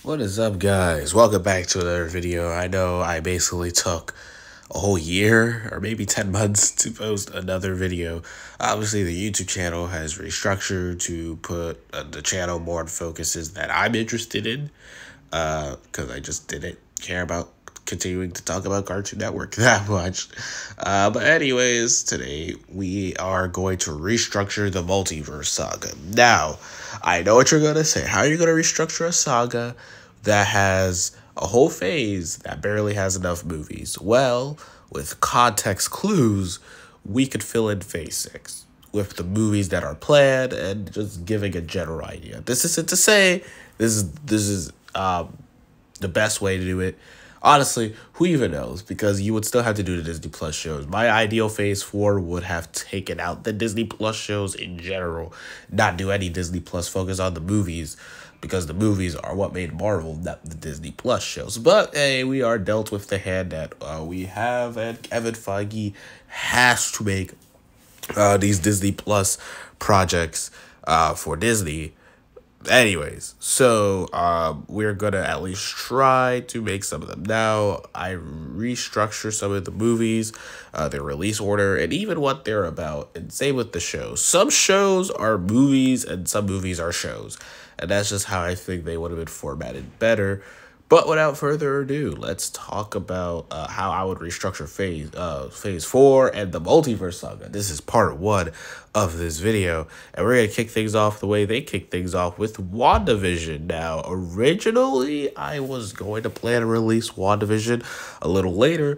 What is up, guys? Welcome back to another video. I know I basically took a whole year or maybe 10 months to post another video. Obviously, the YouTube channel has restructured to put the channel more on focuses that I'm interested in because I just didn't care about continuing to talk about Cartoon Network that much. But anyways, today we are going to restructure the Multiverse Saga. Now, I know what you're going to say. How are you going to restructure a saga that has a whole phase that barely has enough movies? Well, with context clues, we could fill in phase 6 with the movies that are planned and just giving a general idea. This isn't to say this is the best way to do it. Honestly, who even knows? Because you would still have to do the Disney Plus shows. My ideal phase 4 would have taken out the Disney Plus shows in general, not do any Disney Plus, focus on the movies, because the movies are what made Marvel, not the Disney Plus shows. But hey, we are dealt with the hand that we have, and Kevin Feige has to make these Disney Plus projects for Disney. Anyways, so we're gonna at least try to make some of them. Now, I restructure some of the movies, their release order, and even what they're about. And same with the shows. Some shows are movies and some movies are shows. And that's just how I think they would have been formatted better. But without further ado, let's talk about how I would restructure phase 4 and the Multiverse Saga. This is part 1 of this video, and we're going to kick things off the way they kick things off with WandaVision. Now, originally, I was going to plan to release WandaVision a little later.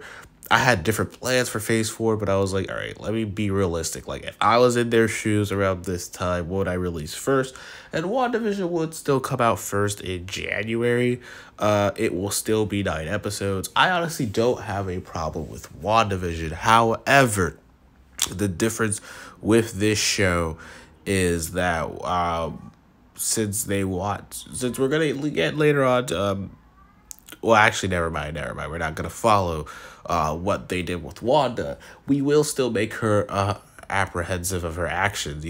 I had different plans for phase 4, but I was like, all right, let me be realistic. Like, if I was in their shoes around this time, what would I release first? And WandaVision would still come out first in January. It will still be 9 episodes. I honestly don't have a problem with WandaVision. However, the difference with this show is that since we're going to get later on, well, actually, never mind. We're not going to follow what they did with Wanda. We will still make her apprehensive of her actions,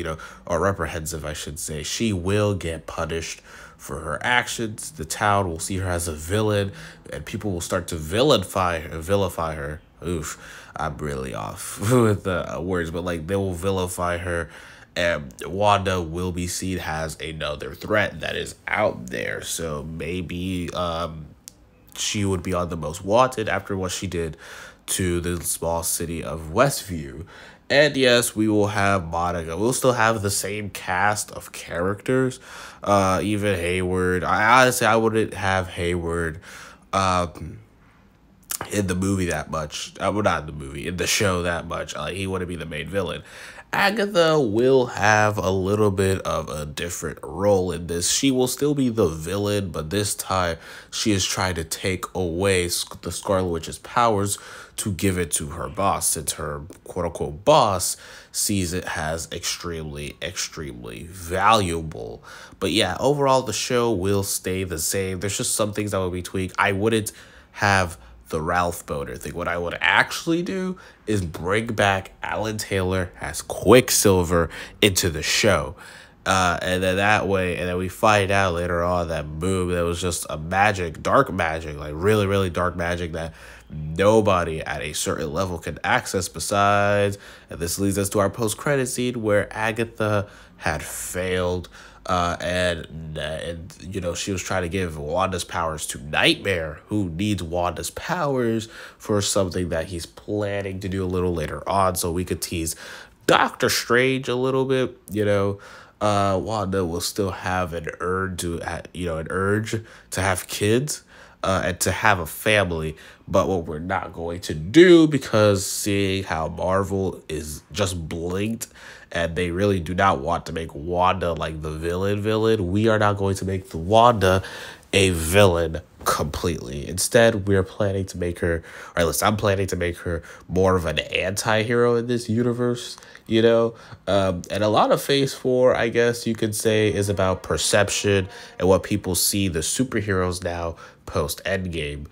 or reprehensive, I should say. She will get punished for her actions. The town will see her as a villain, and people will start to vilify her. Oof, I'm really off with the words, but like they will vilify her. And Wanda will be seen as another threat that is out there. So maybe she would be on the most wanted after what she did to the small city of Westview. And yes, we will have Monica. We'll still have the same cast of characters. Even Hayward. I wouldn't have Hayward in the movie that much. Well, not in the movie, in the show that much. He wouldn't be the main villain. Agatha will have a little bit of a different role in this. She will still be the villain, but this time she is trying to take away the Scarlet Witch's powers to give it to her boss, since her quote-unquote boss sees it as extremely, extremely valuable. But yeah, overall the show will stay the same. There's just some things that will be tweaked. I wouldn't have the Ralph Boner thing. What I would actually do is bring back Alan Taylor as Quicksilver into the show. And then that way, and then we find out later on that boom, that was just a dark magic, like really, really dark magic that nobody at a certain level can access besides. And this leads us to our post-credit scene where Agatha had failed. And she was trying to give Wanda's powers to Nightmare, who needs Wanda's powers for something that he's planning to do a little later on. So we could tease Doctor Strange a little bit. Wanda will still have an urge to have kids, and to have a family. But what we're not going to do, because seeing how Marvel is just blinked and they really do not want to make Wanda like the villain, we are not going to make the Wanda a villain completely. Instead, we're planning to make her, or at least I'm planning to make her more of an anti-hero in this universe, and a lot of phase 4, I guess you could say, is about perception and what people see the superheroes now post Endgame.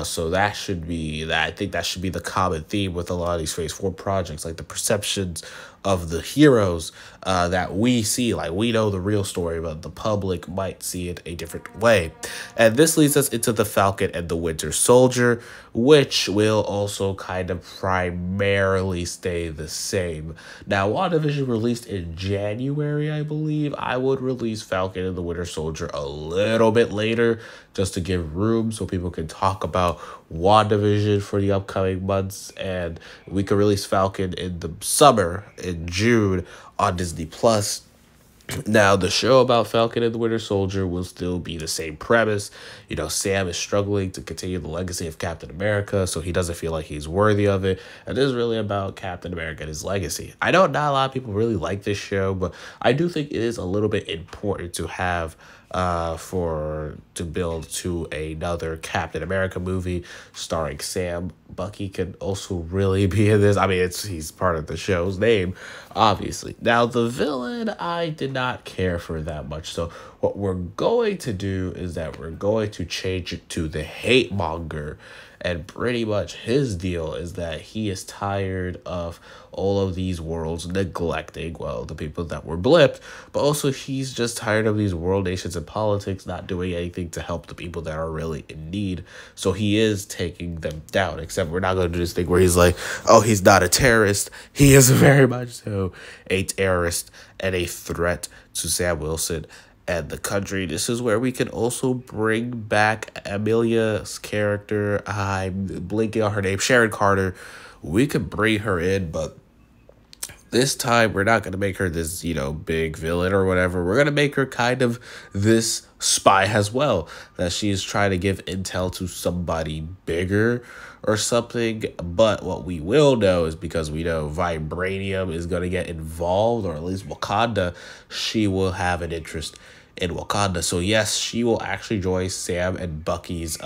So that should be that. I think that should be the common theme with a lot of these Phase 4 projects, like the perceptions of the heroes that we see. Like, we know the real story, but the public might see it a different way. And this leads us into the Falcon and the Winter Soldier, which will also kind of primarily stay the same. Now, WandaVision released in January, I believe. I would release Falcon and the Winter Soldier a little bit later, just to give room so people can talk about WandaVision for the upcoming months, and we could release Falcon in the summer, in June, on Disney Plus. Now, the show about Falcon and the Winter Soldier will still be the same premise. You know, Sam is struggling to continue the legacy of Captain America, so he doesn't feel like he's worthy of it. And this is really about Captain America and his legacy. I know not a lot of people really like this show, but I do think it is a little bit important to have to build to another Captain America movie starring Sam. Bucky could also really be in this. I mean, he's part of the show's name, obviously. Now, the villain, I did not care for that much. So what we're going to do is that we're going to change it to the hate monger. And pretty much his deal is that he is tired of all of these worlds neglecting, well, the people that were blipped, but also he's just tired of these world nations and politics not doing anything to help the people that are really in need. So he is taking them down, except we're not going to do this thing where he's like, oh, he's not a terrorist. He is very much so a terrorist and a threat to Sam Wilson and the country. This is where we can also bring back Amelia's character. I'm blinking on her name, Sharon Carter. We could bring her in, but this time we're not going to make her this, you know, big villain or whatever. We're going to make her kind of this spy as well, that she's trying to give intel to somebody bigger or something. But what we will know is, because we know Vibranium is going to get involved, or at least Wakanda, she will have an interest in Wakanda. So yes, she will actually join Sam and Bucky's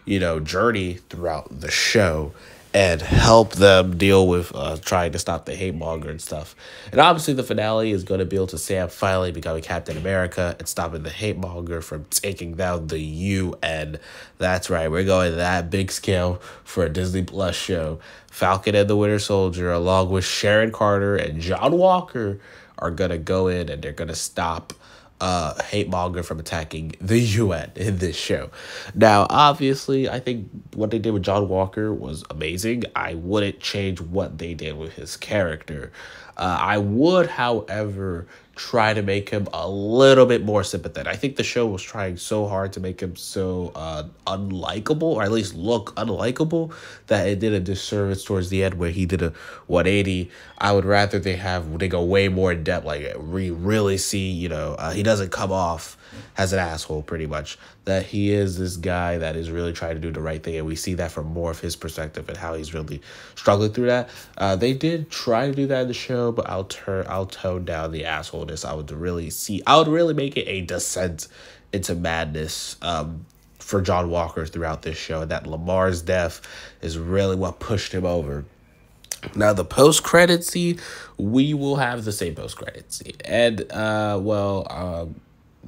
journey throughout the show and help them deal with trying to stop the hate monger and stuff. And obviously the finale is going to build to Sam finally becoming Captain America and stopping the hate monger from taking down the UN. That's right, we're going that big scale for a Disney Plus show. Falcon and the Winter Soldier, along with Sharon Carter and John Walker, are going to go in and they're going to stop hate monger from attacking the UN in this show. Now, obviously, I think what they did with John Walker was amazing. I wouldn't change what they did with his character. I would, however, try to make him a little bit more sympathetic. I think the show was trying so hard to make him so unlikable, or at least look unlikable, that it did a disservice towards the end where he did a 180. I would rather they go way more in depth, like we really see, he doesn't come off as an asshole, pretty much, that he is this guy that is really trying to do the right thing, and we see that from more of his perspective and how he's really struggling through that. They did try to do that in the show, but I'll tone down the assholeness. I would really make it a descent into madness for John Walker throughout this show. That Lamar's death is really what pushed him over. Now, the post-credit scene, we will have the same post-credit scene. And,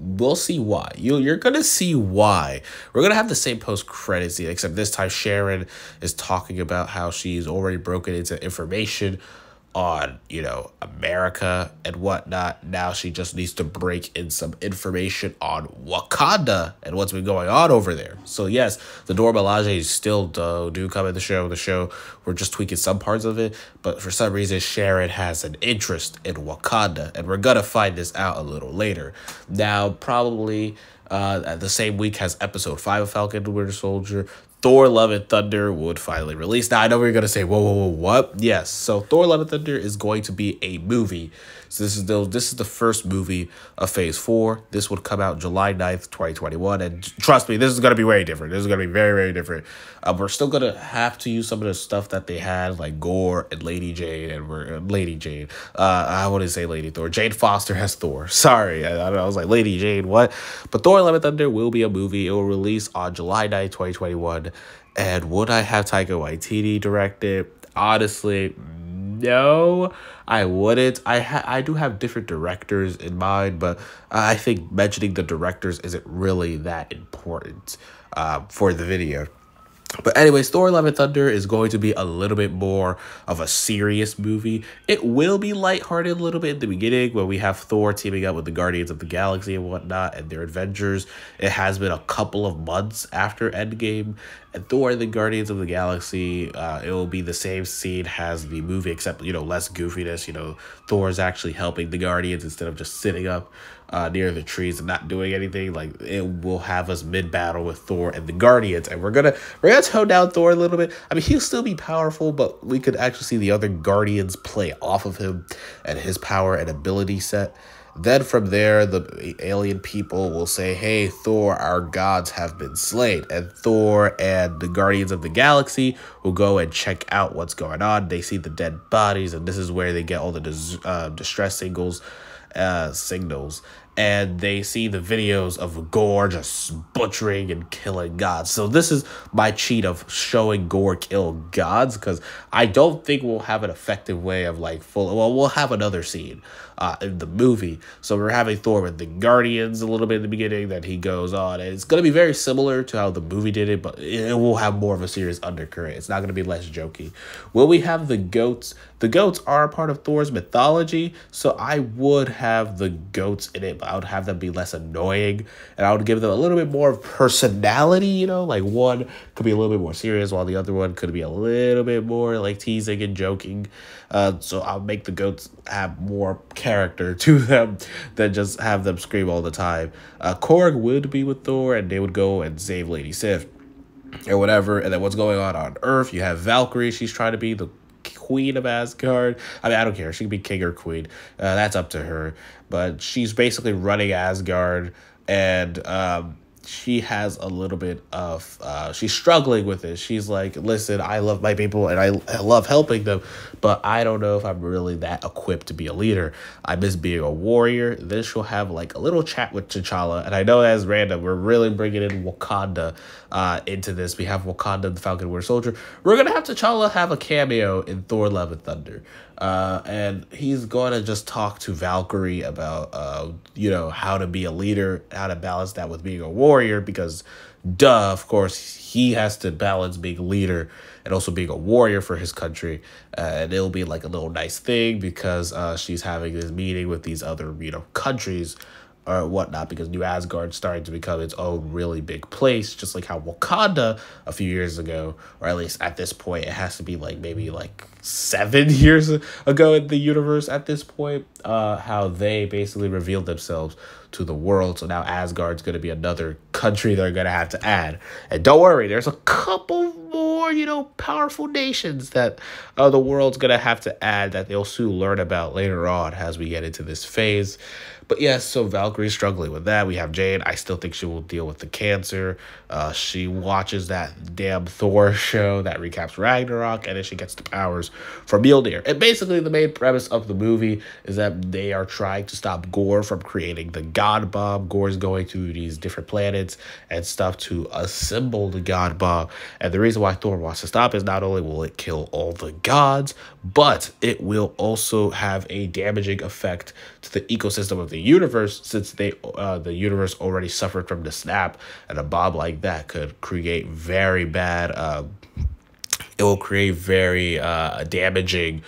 we'll see why. You're going to see why. We're going to have the same post-credit scene, except this time Sharon is talking about how she's already broken into information on, America and whatnot. Now she just needs to break in some information on Wakanda and what's been going on over there. So yes, the Dora Milaje still do come in the show. We're just tweaking some parts of it, but for some reason Sharon has an interest in Wakanda, and we're gonna find this out a little later. Now, probably the same week as episode 5 of Falcon and the Winter Soldier, Thor Love and Thunder would finally release. Now, I know we're going to say, whoa, what? Yes, so Thor Love and Thunder is going to be a movie. So this is the first movie of Phase 4. This would come out July 9th, 2021. And trust me, this is going to be way different. This is going to be very, very different. We're still going to have to use some of the stuff that they had, like Gore and Lady Jane. I wouldn't say Lady Thor. Jane Foster has Thor. Sorry, I was like, Lady Jane, what? But Thor Love and Thunder will be a movie. It will release on July 9th, 2021. And would I have Taika Waititi direct it? Honestly, no, I wouldn't. I do have different directors in mind, but I think mentioning the directors isn't really that important for the video. But anyways, Thor: Love and Thunder is going to be a little bit more of a serious movie. It will be lighthearted a little bit in the beginning when we have Thor teaming up with the Guardians of the Galaxy and whatnot and their adventures. It has been a couple of months after Endgame, and Thor and the Guardians of the Galaxy, it will be the same scene as the movie, except, you know, less goofiness. You know, Thor is actually helping the Guardians instead of just sitting up near the trees and not doing anything. Like, it will have us mid-battle with Thor and the Guardians, and we're gonna tone down Thor a little bit. I mean, he'll still be powerful, but we could actually see the other Guardians play off of him and his power and ability set. Then from there, the alien people will say, hey, Thor, our gods have been slain. And Thor and the Guardians of the Galaxy will go and check out what's going on. They see the dead bodies, and this is where they get all the distress signals. And they see the videos of Gore just butchering and killing gods. So this is my cheat of showing Gore kill gods, because I don't think we'll have an effective way of like we'll have another scene in the movie. So we're having Thor with the Guardians a little bit in the beginning, then he goes on, and it's going to be very similar to how the movie did it, but it will have more of a serious undercurrent. It's not going to be less jokey. Will we have the goats? The goats are a part of Thor's mythology, so I would have the goats in it, but I would have them be less annoying, and I would give them a little bit more personality, you know, like one could be a little bit more serious, while the other one could be a little bit more like teasing and joking. So I'll make the goats have more character to them than just have them scream all the time. Korg would be with Thor, and they would go and save Lady Sif or whatever. And then what's going on Earth? You have Valkyrie. She's trying to be the queen of Asgard. I mean, I don't care. She can be king or queen. That's up to her. But she's basically running Asgard, and she has a little bit of she's struggling with it. She's like, listen, I love my people and I love helping them, but I don't know if I'm really that equipped to be a leader. I miss being a warrior. Then she'll have like a little chat with T'Challa, and I know that's random, we're really bringing in Wakanda into this. We have Wakanda, the Falcon Winter Soldier. We're gonna have T'Challa have a cameo in Thor: Love and Thunder, and he's going to just talk to Valkyrie about you know, how to be a leader, how to balance that with being a warrior, because duh, of course he has to balance being a leader and also being a warrior for his country. And it'll be like a little nice thing, because she's having this meeting with these other, you know, countries or whatnot, because New Asgard's starting to become its own really big place, just like how Wakanda a few years ago, or at least at this point, it has to be like maybe like 7 years ago in the universe at this point, how they basically revealed themselves to the world. So now Asgard's going to be another country they're going to have to add. And don't worry, there's a couple more, you know, powerful nations that the world's going to have to add, that they'll soon learn about later on as we get into this phase. But yes, so Valkyrie's struggling with that. We have Jane. I still think she will deal with the cancer. She watches that damn Thor show that recaps Ragnarok, and then she gets the powers from Mjolnir. And basically the main premise of the movie is that they are trying to stop Gore from creating the God Bomb. Gore's going to these different planets and stuff to assemble the God Bomb. And the reason why Thor wants to stop is not only will it kill all the gods, but it will also have a damaging effect to the ecosystem of the universe, since the universe already suffered from the snap, and a bomb like that could create very bad it will create very damaging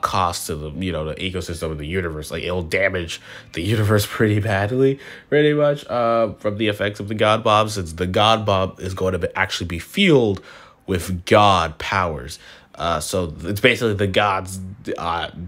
cost to the, you know, the ecosystem of the universe. Like, it'll damage the universe pretty badly, pretty much, from the effects of the God Bomb, since the God Bomb is going to actually be fueled with God powers. So it's basically the gods,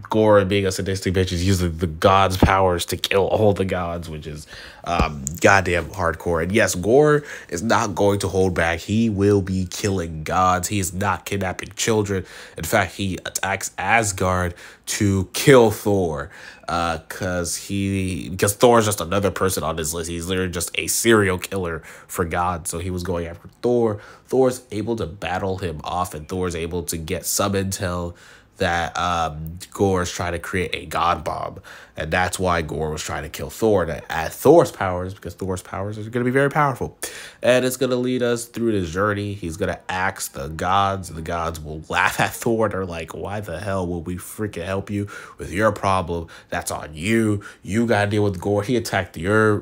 Gore being a sadistic bitch is using the gods' powers to kill all the gods, which is goddamn hardcore. And yes, Gore is not going to hold back. He will be killing gods. He is not kidnapping children. In fact, he attacks Asgard to kill Thor, because Thor is just another person on his list. He's literally just a serial killer for God. So he was going after Thor. Thor's able to battle him off, and Thor's able to get some intel that Gore is trying to create a God Bomb, and that's why Gore was trying to kill Thor, to add Thor's powers, because Thor's powers are going to be very powerful. And it's going to lead us through this journey. He's going to ask the gods, and the gods will laugh at Thor. They're like, why the hell will we freaking help you with your problem? That's on you. You got to deal with Gore. He attacked your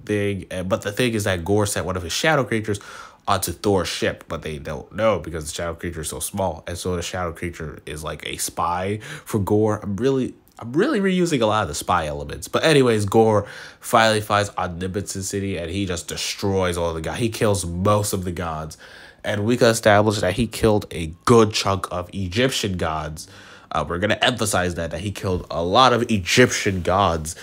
thing. But the thing is that Gore sent one of his shadow creatures onto Thor's ship, but they don't know because the shadow creature is so small. And so the shadow creature is like a spy for Gore. I'm really reusing a lot of the spy elements. But anyways, Gore finally finds Omnipotent City, and he just destroys all the gods. He kills most of the gods. And we can establish that he killed a good chunk of Egyptian gods. We're going to emphasize that he killed a lot of Egyptian gods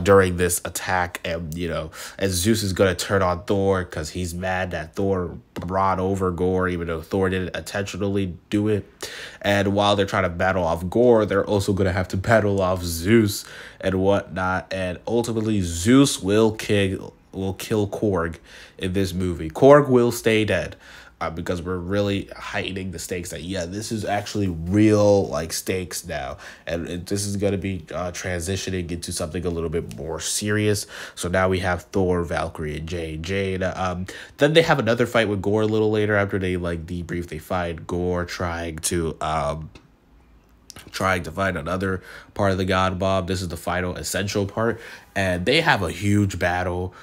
during this attack. And, and Zeus is going to turn on Thor because he's mad that Thor brought over Gore, even though Thor didn't intentionally do it. And while they're trying to battle off Gore, they're also going to have to battle off Zeus and whatnot. And ultimately, Zeus will kill Korg in this movie. Korg will stay dead. Because we're really heightening the stakes that, this is actually real, stakes now. And this is going to be transitioning into something a little bit more serious. So now we have Thor, Valkyrie, and Jane. Then they have another fight with Gore a little later after they, debrief. They find Gore trying to find another part of the God Bomb. This is the final essential part. And they have a huge battle,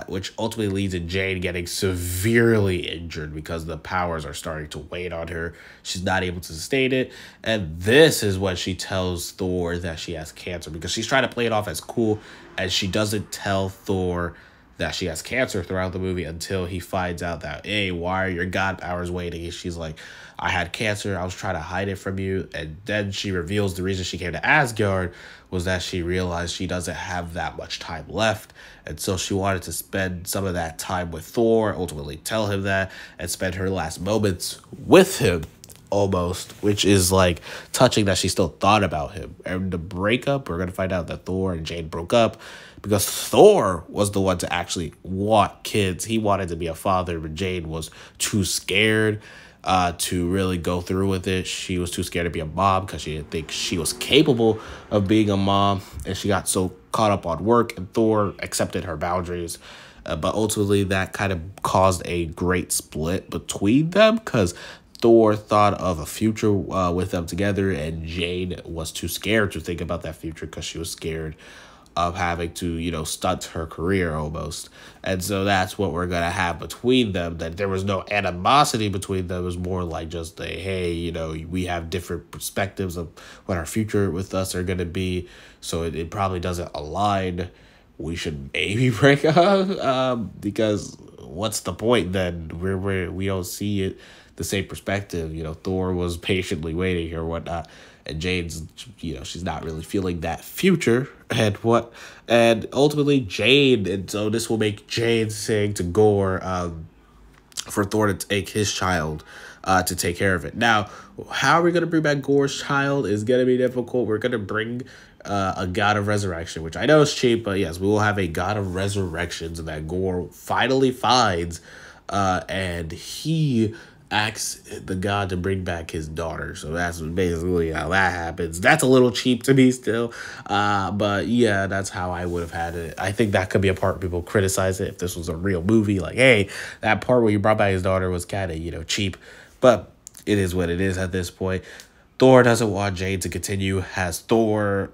which ultimately leads to Jane getting severely injured because the powers are starting to wane on her. She's not able to sustain it. And this is when she tells Thor that she has cancer, because she's trying to play it off as cool, and she doesn't tell Thor that she has cancer throughout the movie until he finds out that, hey, why are your God powers waning? And she's like, I had cancer. I was trying to hide it from you. And then she reveals the reason she came to Asgard was that she realized she doesn't have that much time left. And so she wanted to spend some of that time with Thor, ultimately tell him that, and spend her last moments with him. Almost, which is touching that she still thought about him. And the breakup, we're gonna find out that Thor and Jane broke up because Thor was the one to actually want kids. He wanted to be a father, but Jane was too scared to really go through with it. She was too scared to be a mom because she didn't think she was capable of being a mom, and she got so caught up on work, and Thor accepted her boundaries. But ultimately, that kind of caused a great split between them because Thor thought of a future with them together, and Jane was too scared to think about that future because she was scared of having to, stunt her career almost. And so that's what we're going to have between them, that there was no animosity between them. It was more like just a, hey, we have different perspectives of what our future with us are going to be, so it probably doesn't align. We should maybe break up because what's the point then? We don't see it the same perspective. Thor was patiently waiting or whatnot, and Jane's, she's not really feeling that future and ultimately Jane, and so this will make Jane saying to Gore for Thor to take his child to take care of it. Now, how are we going to bring back Gore's child is going to be difficult. We're going to bring a God of Resurrection, which I know is cheap, but yes, we will have a God of Resurrections that Gore finally finds, and he asks the god to bring back his daughter. So that's basically how that happens. That's a little cheap to me still, but yeah, that's how I would have had it. I think that could be a part people criticize it if this was a real movie, hey, that part where you brought back his daughter was kind of cheap, but it is what it is at this point. Thor doesn't want Jane to continue as Thor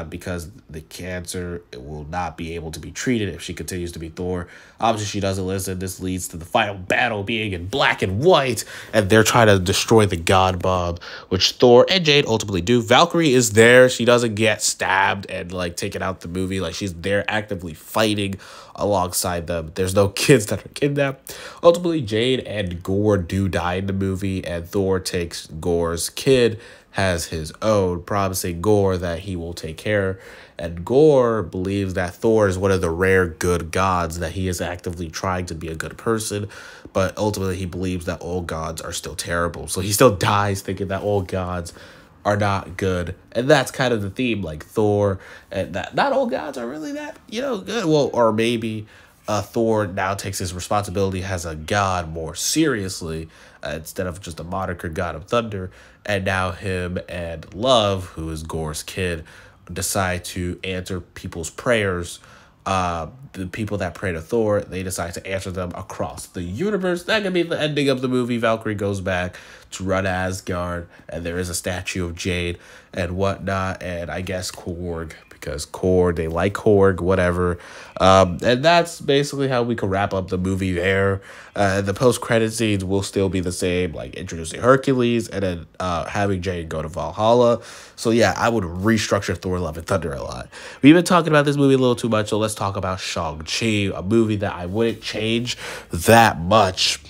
because the cancer will not be able to be treated if she continues to be Thor. Obviously, she doesn't listen. This leads to the final battle being in black and white, and they're trying to destroy the God Bomb, which Thor and Jane ultimately do. Valkyrie is there. She doesn't get stabbed and taken out the movie. She's there actively fighting alongside them. There's no kids that are kidnapped. Ultimately, Jane and Gore do die in the movie, and Thor takes Gore's kid as his own, promising Gore that he will take care. And Gore believes that Thor is one of the rare good gods, that he is actively trying to be a good person, but ultimately he believes that all gods are still terrible. So he still dies thinking that all gods are not good. And that's kind of the theme, Thor, and that not all gods are really that, good. Well, or maybe Thor now takes his responsibility as a god more seriously, instead of just a moniker god of thunder. And now him and Love, who is Gore's kid, decide to answer people's prayers the people that pray to Thor, they decide to answer them across the universe. That could be the ending of the movie. Valkyrie goes back to run Asgard, and there is a statue of Jade and whatnot, and I guess Korg, because Korg, they like Korg, whatever. And that's basically how we can wrap up the movie there. The post-credit scenes will still be the same, like introducing Hercules and then having Jade go to Valhalla. So yeah, I would restructure Thor Love and Thunder a lot. We've been talking about this movie a little too much, so let's talk about Shang-Chi, a movie that I wouldn't change that much,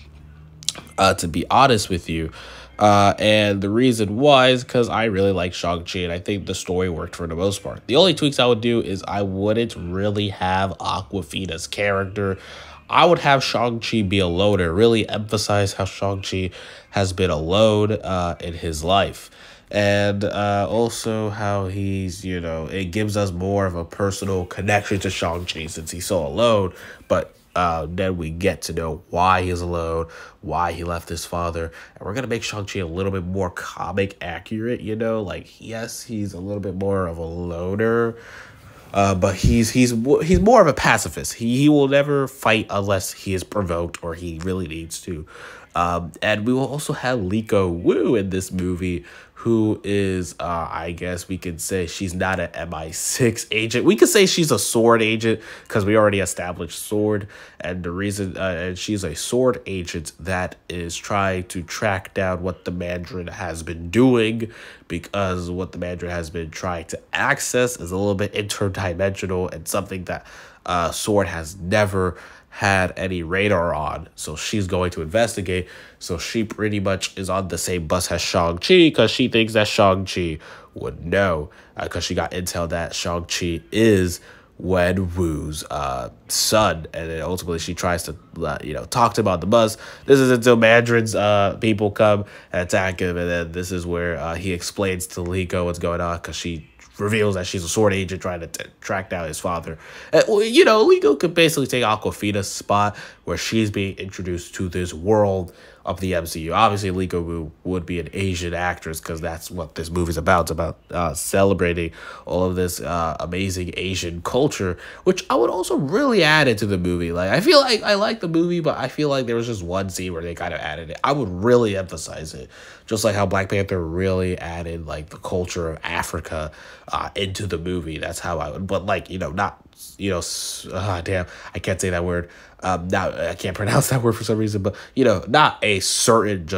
to be honest with you. And the reason why is because I really like Shang-Chi, and I think the story worked for the most part. The only tweaks I would do is I wouldn't really have Awkwafina's character. I would have Shang-Chi be a loner, really emphasize how Shang-Chi has been alone in his life. And also how he's, you know, it gives us more of a personal connection to Shang-Chi since he's so alone. But then we get to know why he's alone, why he left his father. And we're going to make Shang-Chi a little bit more comic accurate, you know? Like, yes, he's a little bit more of a loner, but he's more of a pacifist. He will never fight unless he is provoked or he really needs to. And we will also have Liko Wu in this movie, who is, I guess we could say she's not an MI6 agent. We could say she's a sword agent because we already established sword. And the reason, and she's a sword agent that is trying to track down what the Mandarin has been doing, because what the Mandarin has been trying to access is a little bit interdimensional and something that Sword has never had any radar on. So she's going to investigate. So she pretty much is on the same bus as Shang-Chi because she thinks that Shang-Chi would know, because she got intel that Shang-Chi is Wen Wu's son. And then ultimately she tries to talk to him on the bus. This is until Mandarin's people come and attack him, and then this is where he explains to Liko what's going on, because she reveals that she's a sword agent trying to track down his father. Liko could basically take Awkwafina's spot, where she's being introduced to this world of the MCU. Obviously, Liko Wu would be an Asian actress, because that's what this movie's about. It's about celebrating all of this amazing Asian culture, which I would also really add into the movie. Like, I feel like I like the movie, but I feel like there was just one scene where they kind of added it. I would really emphasize it, just like how Black Panther really added like the culture of Africa into the movie. That's how I would, but damn, I can't say that word. Now I can't pronounce that word for some reason, but not a certain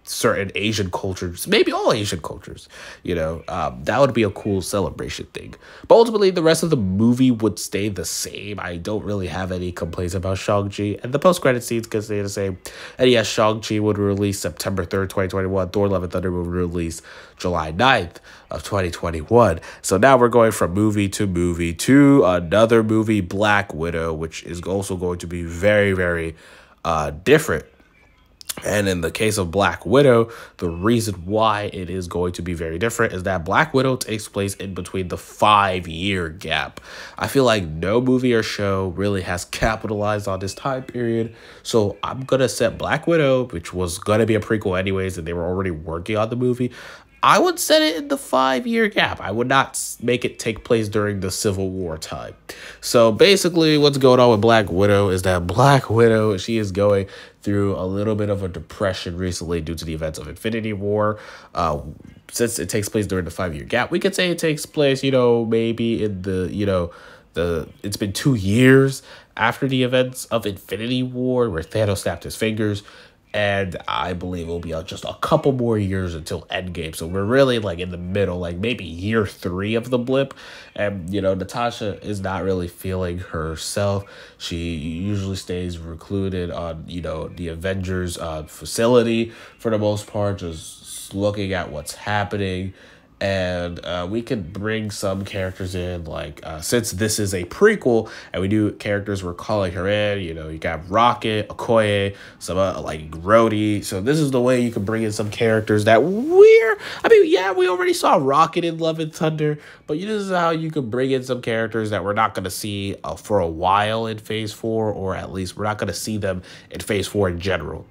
certain Asian cultures, maybe all Asian cultures, that would be a cool celebration thing. But ultimately, the rest of the movie would stay the same. I don't really have any complaints about Shang-Chi, and the post-credit scenes could stay the same. And yes, Shang-Chi would release September 3rd, 2021. Thor Love and Thunder would release July 9th of 2021. So now we're going from movie to another movie, Black Widow, which is also going to be very, very different. And in the case of Black Widow, the reason why it is going to be very different is that Black Widow takes place in between the 5-year gap. I feel like no movie or show really has capitalized on this time period. So I'm going to set Black Widow, which was going to be a prequel anyways, and they were already working on the movie, I would set it in the 5-year gap. I would not make it take place during the Civil War time. So basically what's going on with Black Widow is that Black Widow, she is going through a little bit of a depression recently due to the events of Infinity War. Since it takes place during the 5-year gap, we could say it takes place, maybe in it's been 2 years after the events of Infinity War, where Thanos snapped his fingers. And I believe it'll be just a couple more years until Endgame. So we're really like in the middle, like maybe year 3 of the blip. And, Natasha is not really feeling herself. She usually stays recluded on, the Avengers facility for the most part, just looking at what's happening. And we could bring some characters in, like, since this is a prequel and we do characters we're calling her in, you got Rocket, Okoye, some like Rhodey. So this is the way you can bring in some characters that we already saw Rocket in Love and Thunder, but this is how you can bring in some characters that we're not going to see for a while in Phase 4, or at least we're not going to see them in Phase 4 in general.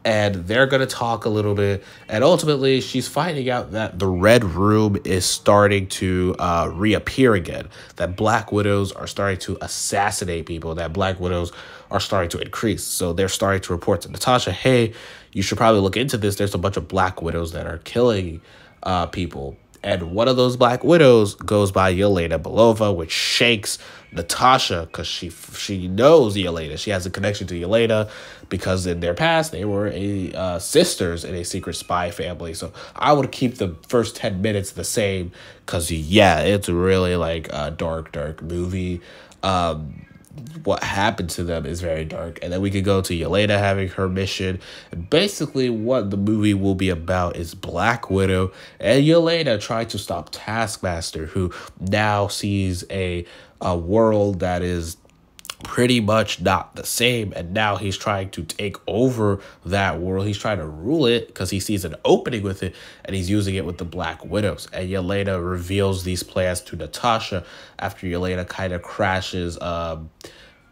And they're going to talk a little bit. And ultimately, she's finding out that the Red Room Room is starting to reappear again, that Black Widows are starting to assassinate people, that Black Widows are starting to increase. So they're starting to report to Natasha, hey, you should probably look into this. There's a bunch of Black Widows that are killing people. And one of those Black Widows goes by Yelena Belova, which shakes Natasha because she knows Yelena. She has a connection to Yelena because in their past, they were sisters in a secret spy family. So I would keep the first 10 minutes the same because, yeah, it's really like a dark movie. What happened to them is very dark. And then we could go to Yelena having her mission. And basically what the movie will be about is Black Widow and Yelena trying to stop Taskmaster, who now sees a world that is pretty much not the same, and now he's trying to take over that world. He's trying to rule it because he sees an opening with it, and he's using it with the Black Widows. And Yelena reveals these plans to Natasha after Yelena kind of crashes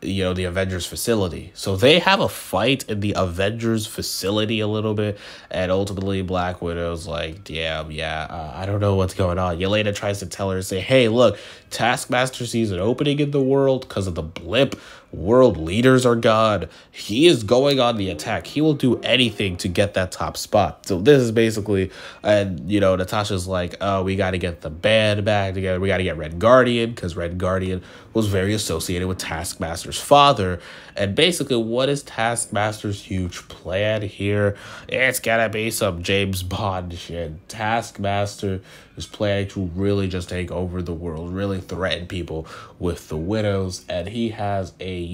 the Avengers facility. So they have a fight in the Avengers facility a little bit, and ultimately Black Widow's like, I don't know what's going on. Yelena tries to tell her, say, hey, look, Taskmaster sees an opening in the world because of the blip. World leaders are gone. He is going on the attack. He will do anything to get that top spot. So this is basically, and Natasha's like, oh, we got to get the band back together. We got to get Red Guardian, because Red Guardian was very associated with Taskmaster's father. And basically, what is Taskmaster's huge plan here? It's gotta be some James Bond shit. Taskmaster is planning to really just take over the world, really threaten people with the Widows, and he has a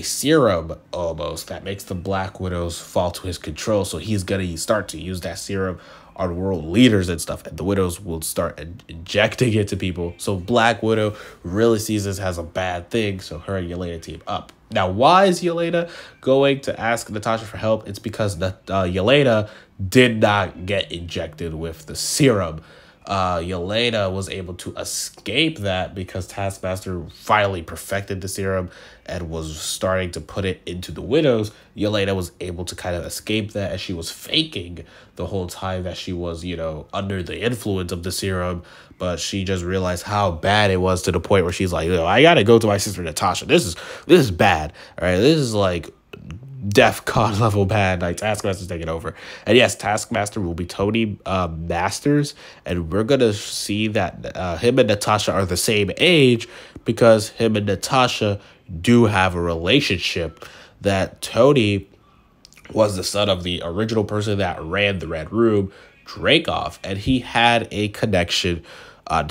serum almost that makes the Black Widows fall to his control. So he's gonna start to use that serum on world leaders and stuff, and the Widows will start injecting it to people. So Black Widow really sees this as a bad thing, so her and Yelena team up. Now, why is Yelena going to ask Natasha for help? It's because Yelena did not get injected with the serum. Yelena was able to escape that because Taskmaster finally perfected the serum and was starting to put it into the Widows. Yelena was able to kind of escape that, and she was faking the whole time that she was, under the influence of the serum. But she just realized how bad it was to the point where she's like, I gotta go to my sister Natasha. This is bad. All right, this is like DEFCON level bad. Like, Taskmaster's taking over. And yes, Taskmaster will be Tony Masters, and we're gonna see that him and Natasha are the same age because him and Natasha do have a relationship. That Tony was the son of the original person that ran the Red Room, Dreykov, and he had a connection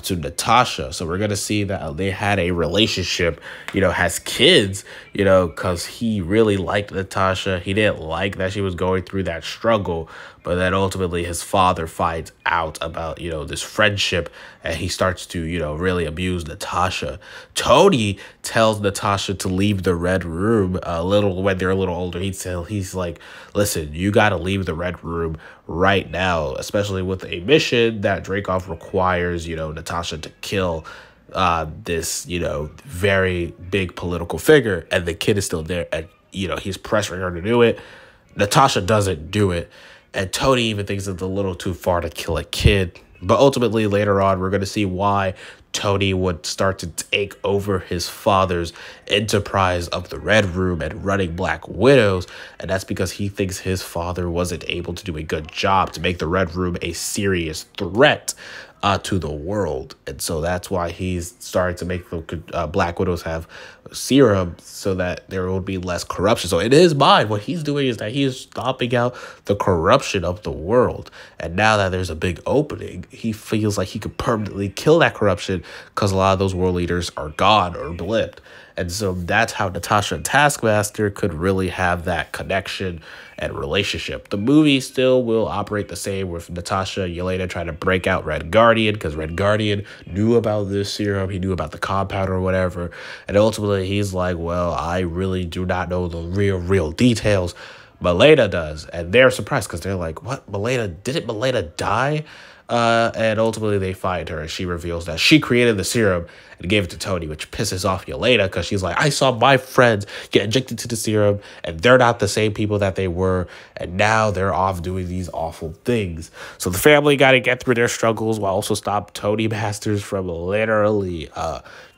to Natasha. So we're going to see that they had a relationship, has kids, because he really liked Natasha. He didn't like that she was going through that struggle, but then ultimately his father finds out about, this friendship, and he starts to, really abuse Natasha. Tony tells Natasha to leave the Red Room when they're a little older. He's like, listen, you got to leave the Red Room right now, especially with a mission that Dreykov requires, Natasha to kill this, very big political figure, and the kid is still there, and, he's pressuring her to do it. Natasha doesn't do it, and Tony even thinks it's a little too far to kill a kid. But ultimately, later on, we're going to see why Tony would start to take over his father's enterprise of the Red Room and running Black Widows. And that's because he thinks his father wasn't able to do a good job to make the Red Room a serious threat to the world. And so that's why he's starting to make the Black Widows have serum so that there will be less corruption. So in his mind, what he's doing is that he's stopping out the corruption of the world. And now that there's a big opening, he feels like he could permanently kill that corruption because a lot of those world leaders are gone or blipped. And so that's how Natasha and Taskmaster could really have that connection and relationship. The movie still will operate the same with Natasha and Yelena trying to break out Red Guardian because Red Guardian knew about this serum. He knew about the compound or whatever. And ultimately, he's like, well, I really do not know the real details. Milena does. And they're surprised because they're like, what? Didn't Milena die? And ultimately they find her, and she reveals that she created the serum and gave it to Tony, which pisses off Yelena because she's like, I saw my friends get injected to the serum and they're not the same people that they were, and now they're off doing these awful things. So the family got to get through their struggles while also stop Tony Masters from literally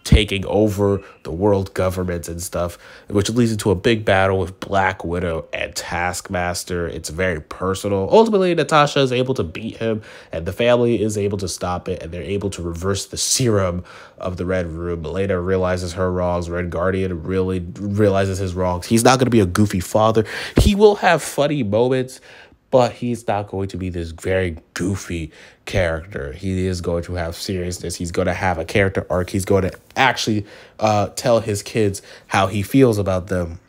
taking over the world government and stuff, which leads into a big battle with Black Widow and Taskmaster. It's very personal. Ultimately, Natasha is able to beat him, and the family is able to stop it, and they're able to reverse the serum of the Red Room. Elena realizes her wrongs. Red Guardian really realizes his wrongs. He's not going to be a goofy father. He will have funny moments, but he's not going to be this very goofy character. He is going to have seriousness. He's going to have a character arc. He's going to actually tell his kids how he feels about them.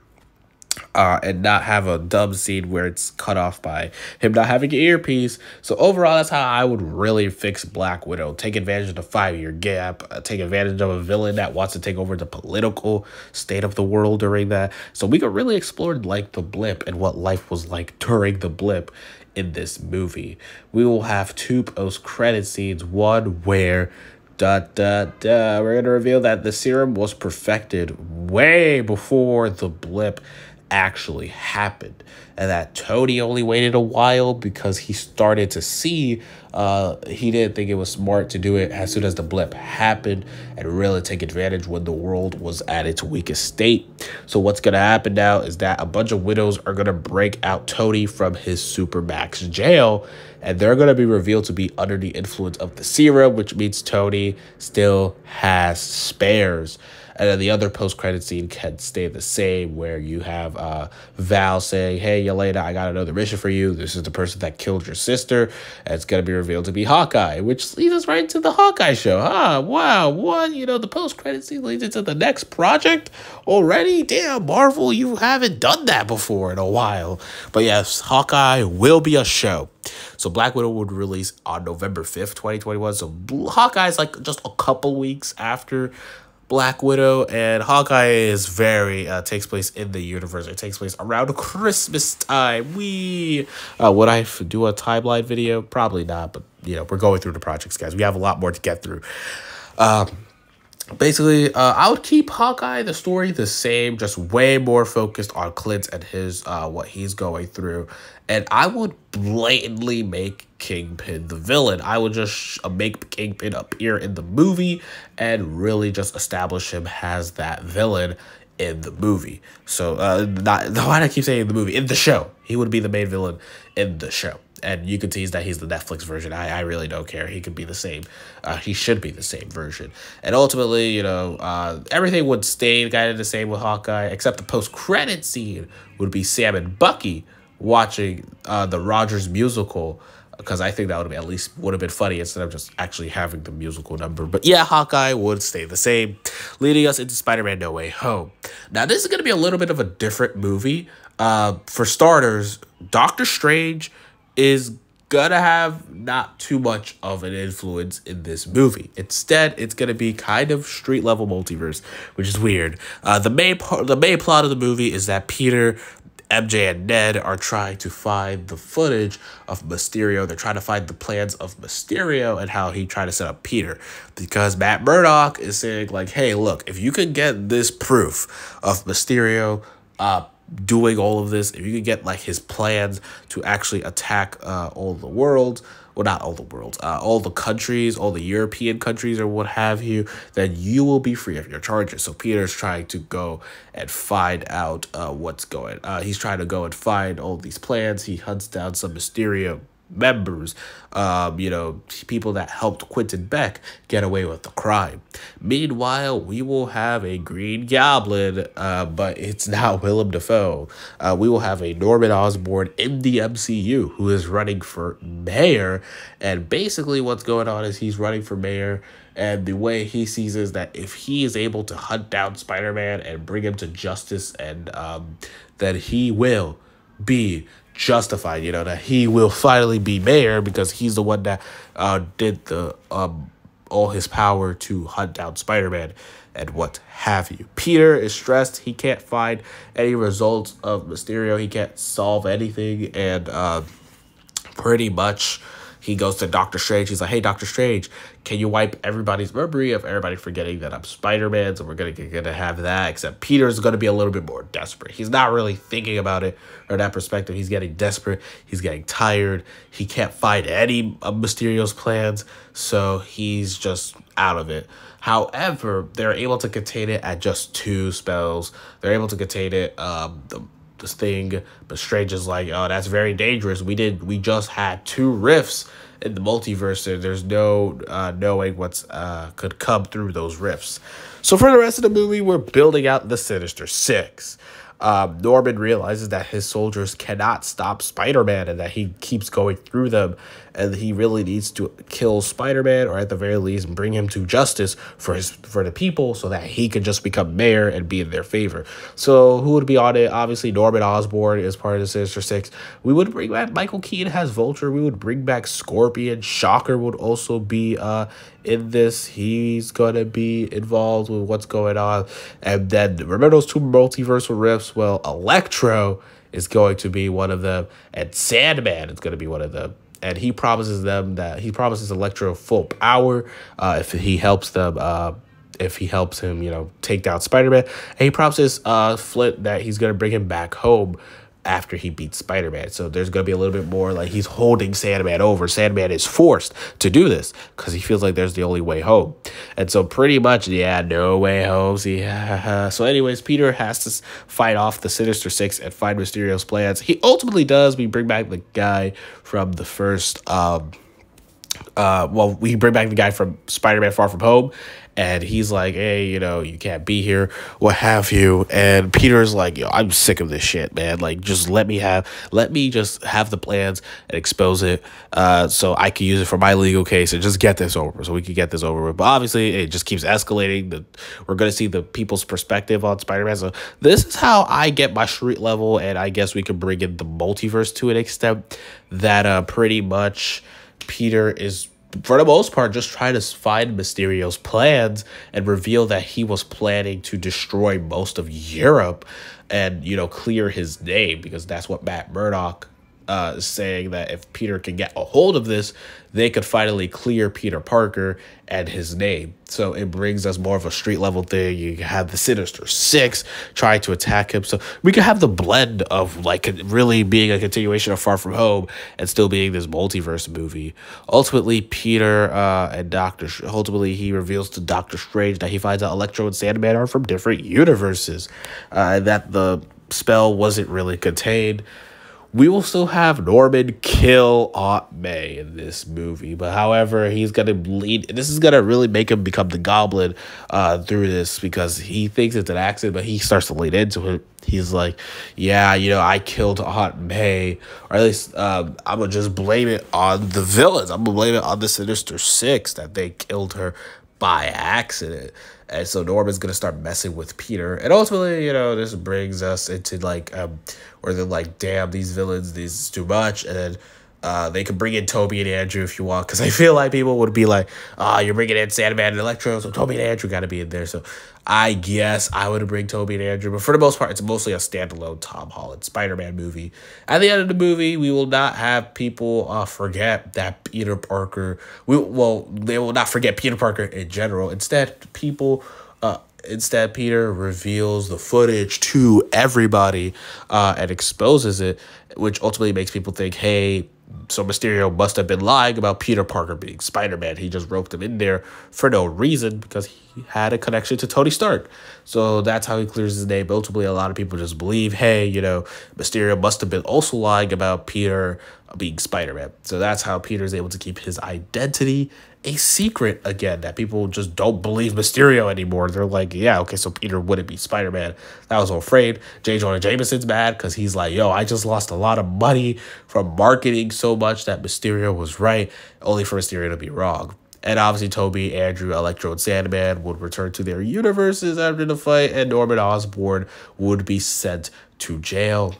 And not have a dumb scene where it's cut off by him not having an earpiece. So overall, that's how I would really fix Black Widow. Take advantage of the 5-year gap. Take advantage of a villain that wants to take over the political state of the world during that. So we could really explore like the blip and what life was like during the blip in this movie. We will have 2 post-credit scenes. One where we're going to reveal that the serum was perfected way before the blip actually happened, and that Tony only waited a while because he started to see he didn't think it was smart to do it as soon as the blip happened and really take advantage when the world was at its weakest state. So what's going to happen now is that a bunch of widows are going to break out Tony from his supermax jail, and they're going to be revealed to be under the influence of the serum, which means Tony still has spares. And then the other post-credit scene can stay the same, where you have Val saying, hey, Yelena, I got another mission for you. This is the person that killed your sister. And it's going to be revealed to be Hawkeye, which leads us right into the Hawkeye show. Wow, what? You know, the post-credit scene leads into the next project already? Damn, Marvel, you haven't done that before in a while. But yes, Hawkeye will be a show. So Black Widow would release on November 5th, 2021. So Hawkeye's like just a couple weeks after Black Widow, and Hawkeye is takes place in the universe. It takes place around Christmas time. Would I do a timeline video? Probably not, but you know, we're going through the projects, guys. We have a lot more to get through. Basically, I would keep Hawkeye, the story, the same, just way more focused on Clint and his what he's going through. And I would blatantly make Kingpin the villain. I would just make Kingpin appear in the movie and really just establish him as that villain in the movie. So, why do I keep saying the movie? In the show. He would be the main villain in the show. And you can tease that he's the Netflix version. I really don't care. He could be the same. He should be the same version. And ultimately, you know, everything would stay kind of the same with Hawkeye, except the post-credit scene would be Sam and Bucky watching the Rogers musical, because I think that would have been funny instead of just actually having the musical number. But yeah, Hawkeye would stay the same, leading us into Spider-Man No Way Home. Now, this is going to be a little bit of a different movie. For starters, Doctor Strange is gonna have not too much of an influence in this movie. Instead, it's gonna be kind of street level multiverse, which is weird. The main plot of the movie is that Peter, MJ, and Ned are trying to find the footage of Mysterio. They're trying to find the plans of Mysterio and how he tried to set up Peter, because Matt Murdock is saying like, hey, look, if you can get this proof of Mysterio doing all of this, if you could get like his plans to actually attack all the worlds, well, not all the worlds, all the countries, all the European countries or what have you, then you will be free of your charges. So Peter's trying to go and find out what's going. He's trying to go and find all these plans. He hunts down some Mysterio members, you know, people that helped Quentin Beck get away with the crime. Meanwhile, we will have a Green Goblin, but it's not Willem Dafoe. We will have a Norman Osborn in the MCU who is running for mayor, and basically what's going on is he's running for mayor, and the way he sees is that if he is able to hunt down Spider-Man and bring him to justice, and that he will be justified, you know, that he will finally be mayor because he's the one that did the all his power to hunt down Spider-Man and what have you. Peter is stressed. He can't find any results of Mysterio. He can't solve anything, and pretty much he goes to Doctor Strange. He's like, hey, Doctor Strange, can you wipe everybody's memory of everybody forgetting that I'm Spider-Man? So we're gonna have that, except Peter's going to be a little bit more desperate. He's not really thinking about it from that perspective. He's getting desperate. He's getting tired. He can't find any of Mysterio's plans, so he's just out of it. However, they're able to contain it at just 2 spells. They're able to contain it. This thing, but Strange is like, oh, that's very dangerous. We just had 2 rifts in the multiverse, and there's no knowing what's could come through those rifts. So for the rest of the movie, we're building out the Sinister Six. Norman realizes that his soldiers cannot stop Spider-Man and that he keeps going through them, and he really needs to kill Spider-Man, or at the very least bring him to justice for the people, so that he can just become mayor and be in their favor. So who would be on it? Obviously Norman Osborn is part of the Sinister Six. We would bring back Michael Keaton as Vulture. We would bring back Scorpion. Shocker would also be in this. He's gonna be involved with what's going on. And then remember those 2 multiversal rifts? Well, Electro is going to be one of them, and Sandman is going to be one of them. And he promises Electro full power if he helps them. If he helps him, take down Spider-Man. And he promises Flint that he's going to bring him back home after he beats Spider-Man. So there's going to be a little bit more like he's holding Sandman over. Sandman is forced to do this because he feels like there's the only way home. And so pretty much, yeah, no way home. Yeah. So anyways, Peter has to fight off the Sinister Six and find Mysterio's plans. He ultimately does. We bring back the guy from the first... we bring back the guy from Spider-Man Far From Home, and he's like, hey, you can't be here, what have you. And Peter's like, yo, I'm sick of this shit, man. Like, just let me just have the plans and expose it so I can use it for my legal case and just get this over, so we can get this over with. But obviously, it just keeps escalating. We're going to see the people's perspective on Spider-Man. So this is how I get my street level, and I guess we could bring in the multiverse to an extent that pretty much Peter is, for the most part, just trying to find Mysterio's plans and reveal that he was planning to destroy most of Europe and, clear his name, because that's what Matt Murdock is saying, that if Peter can get a hold of this, they could finally clear Peter Parker and his name. So it brings us more of a street level thing. You have the Sinister Six trying to attack him. So we could have the blend of like really being a continuation of Far From Home and still being this multiverse movie. Ultimately, Peter ultimately he reveals to Doctor Strange that he finds out Electro and Sandman are from different universes, that the spell wasn't really contained. We will still have Norman kill Aunt May in this movie, but however, he's gonna lead. This is gonna really make him become the Goblin through this, because he thinks it's an accident, but he starts to lead into it. He's like, yeah, I killed Aunt May, or at least I'm gonna just blame it on the villains. I'm gonna blame it on the Sinister Six that they killed her by accident. And so Norman's going to start messing with Peter. And ultimately, this brings us into like, where they're like, damn, these villains, this is too much. And then they could bring in Toby and Andrew if you want. Because I feel like people would be like, you're bringing in Sandman and Electro, so Toby and Andrew got to be in there. So I guess I would bring Toby and Andrew. But for the most part, it's mostly a standalone Tom Holland Spider-Man movie. At the end of the movie, we will not have people forget that Peter Parker... they will not forget Peter Parker in general. Instead, Peter reveals the footage to everybody and exposes it, which ultimately makes people think, hey, so Mysterio must have been lying about Peter Parker being Spider-Man. He just roped him in there for no reason because he had a connection to Tony Stark. So that's how he clears his name. Ultimately, a lot of people just believe, hey, Mysterio must have been also lying about Peter being Spider-Man. So that's how Peter's able to keep his identity a secret again, that people just don't believe Mysterio anymore. They're like, yeah, okay, so Peter wouldn't be Spider-Man. That was so afraid. J. Jonah Jameson's mad because he's like, yo, I just lost a lot of money from marketing so much that Mysterio was right, only for Mysterio to be wrong. And obviously, Toby, Andrew, Electro, and Sandman would return to their universes after the fight, and Norman Osborn would be sent to jail.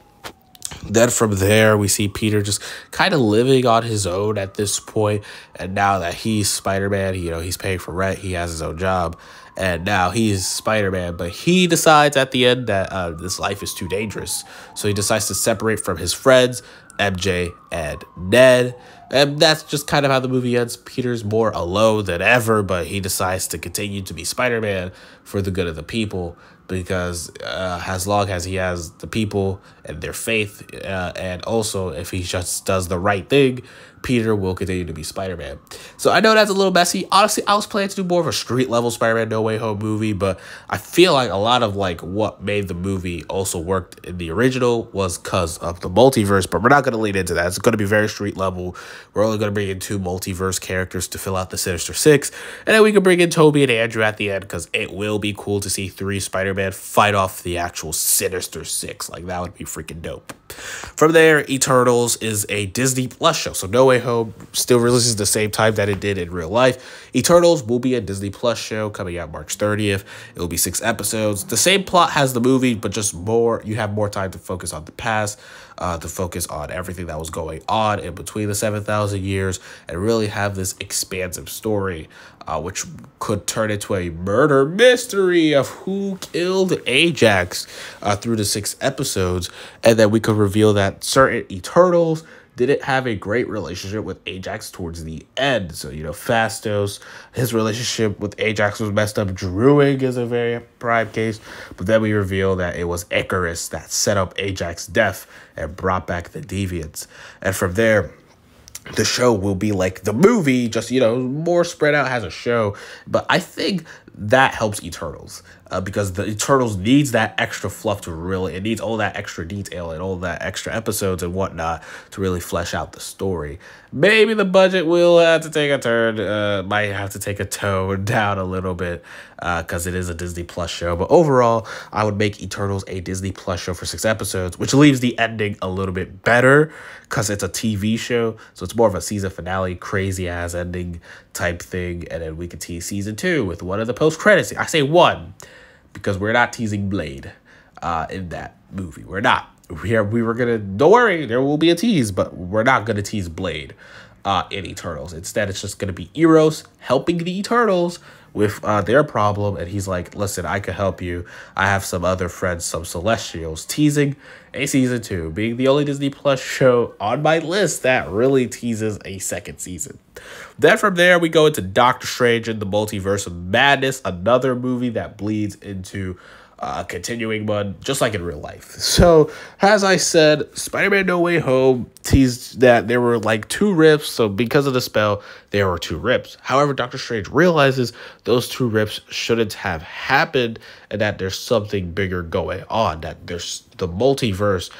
Then from there, we see Peter just kind of living on his own at this point. And now that he's Spider-Man, he's paying for rent. He has his own job. and now he's Spider-Man. But he decides at the end that this life is too dangerous, so he decides to separate from his friends, MJ and Ned. And that's just kind of how the movie ends. Peter's more alone than ever, but he decides to continue to be Spider-Man for the good of the people, because as long as he has the people and their faith, and also if he just does the right thing, Peter will continue to be Spider-Man. So I know that's a little messy. Honestly, I was planning to do more of a street-level Spider-Man No Way Home movie, but I feel like a lot of like what made the movie also worked in the original was because of the multiverse, but we're not going to lean into that. It's going to be very street-level. We're only going to bring in 2 multiverse characters to fill out the Sinister Six, and then we can bring in Toby and Andrew at the end, because it will be cool to see 3 Spider-Man fight off the actual Sinister Six. Like, that would be freaking dope. From there, Eternals is a Disney Plus show, so No Way Home still releases the same time that it did in real life. Eternals will be a Disney Plus show coming out March 30th. It will be 6 episodes. The same plot as the movie, but just more, you have more time to focus on the past, to focus on everything that was going on in between the 7,000 years, and really have this expansive story, which could turn into a murder mystery of who killed Ajax through the 6 episodes. And then we could reveal that certain Eternals didn't have a great relationship with Ajax towards the end. So, you know, Phastos, his relationship with Ajax was messed up. Druig is a very prime case. But then we reveal that it was Icarus that set up Ajax's death and brought back the Deviants. And from there, the show will be like the movie, just, you know, more spread out as a show. But I think that helps Eternals, because the Eternals needs that extra fluff to really, it needs all that extra detail and all that extra episodes and whatnot to really flesh out the story. Maybe the budget will have to take a turn, might have to take a tone down a little bit, because it is a Disney Plus show. But overall, I would make Eternals a Disney Plus show for 6 episodes, which leaves the ending a little bit better because it's a TV show. So it's more of a season finale, crazy ass ending type thing. And then we can tease season 2 with one of the post credits. I say one because we're not teasing Blade in that movie. We're not. We were gonna, don't worry, there will be a tease, but we're not gonna tease Blade in Eternals. Instead, it's just gonna be Eros helping the Eternals with their problem, and he's like, listen, I can help you. I have some other friends, some Celestials, teasing a season 2, being the only Disney Plus show on my list that really teases a 2nd season. Then from there, we go into Doctor Strange in the Multiverse of Madness, another movie that bleeds into continuing one, just like in real life. So, as I said, Spider-Man No Way Home teased that there were like 2 rips, so because of the spell, there were 2 rips. However, Doctor Strange realizes those 2 rips shouldn't have happened, and that there's something bigger going on, that there's the multiverse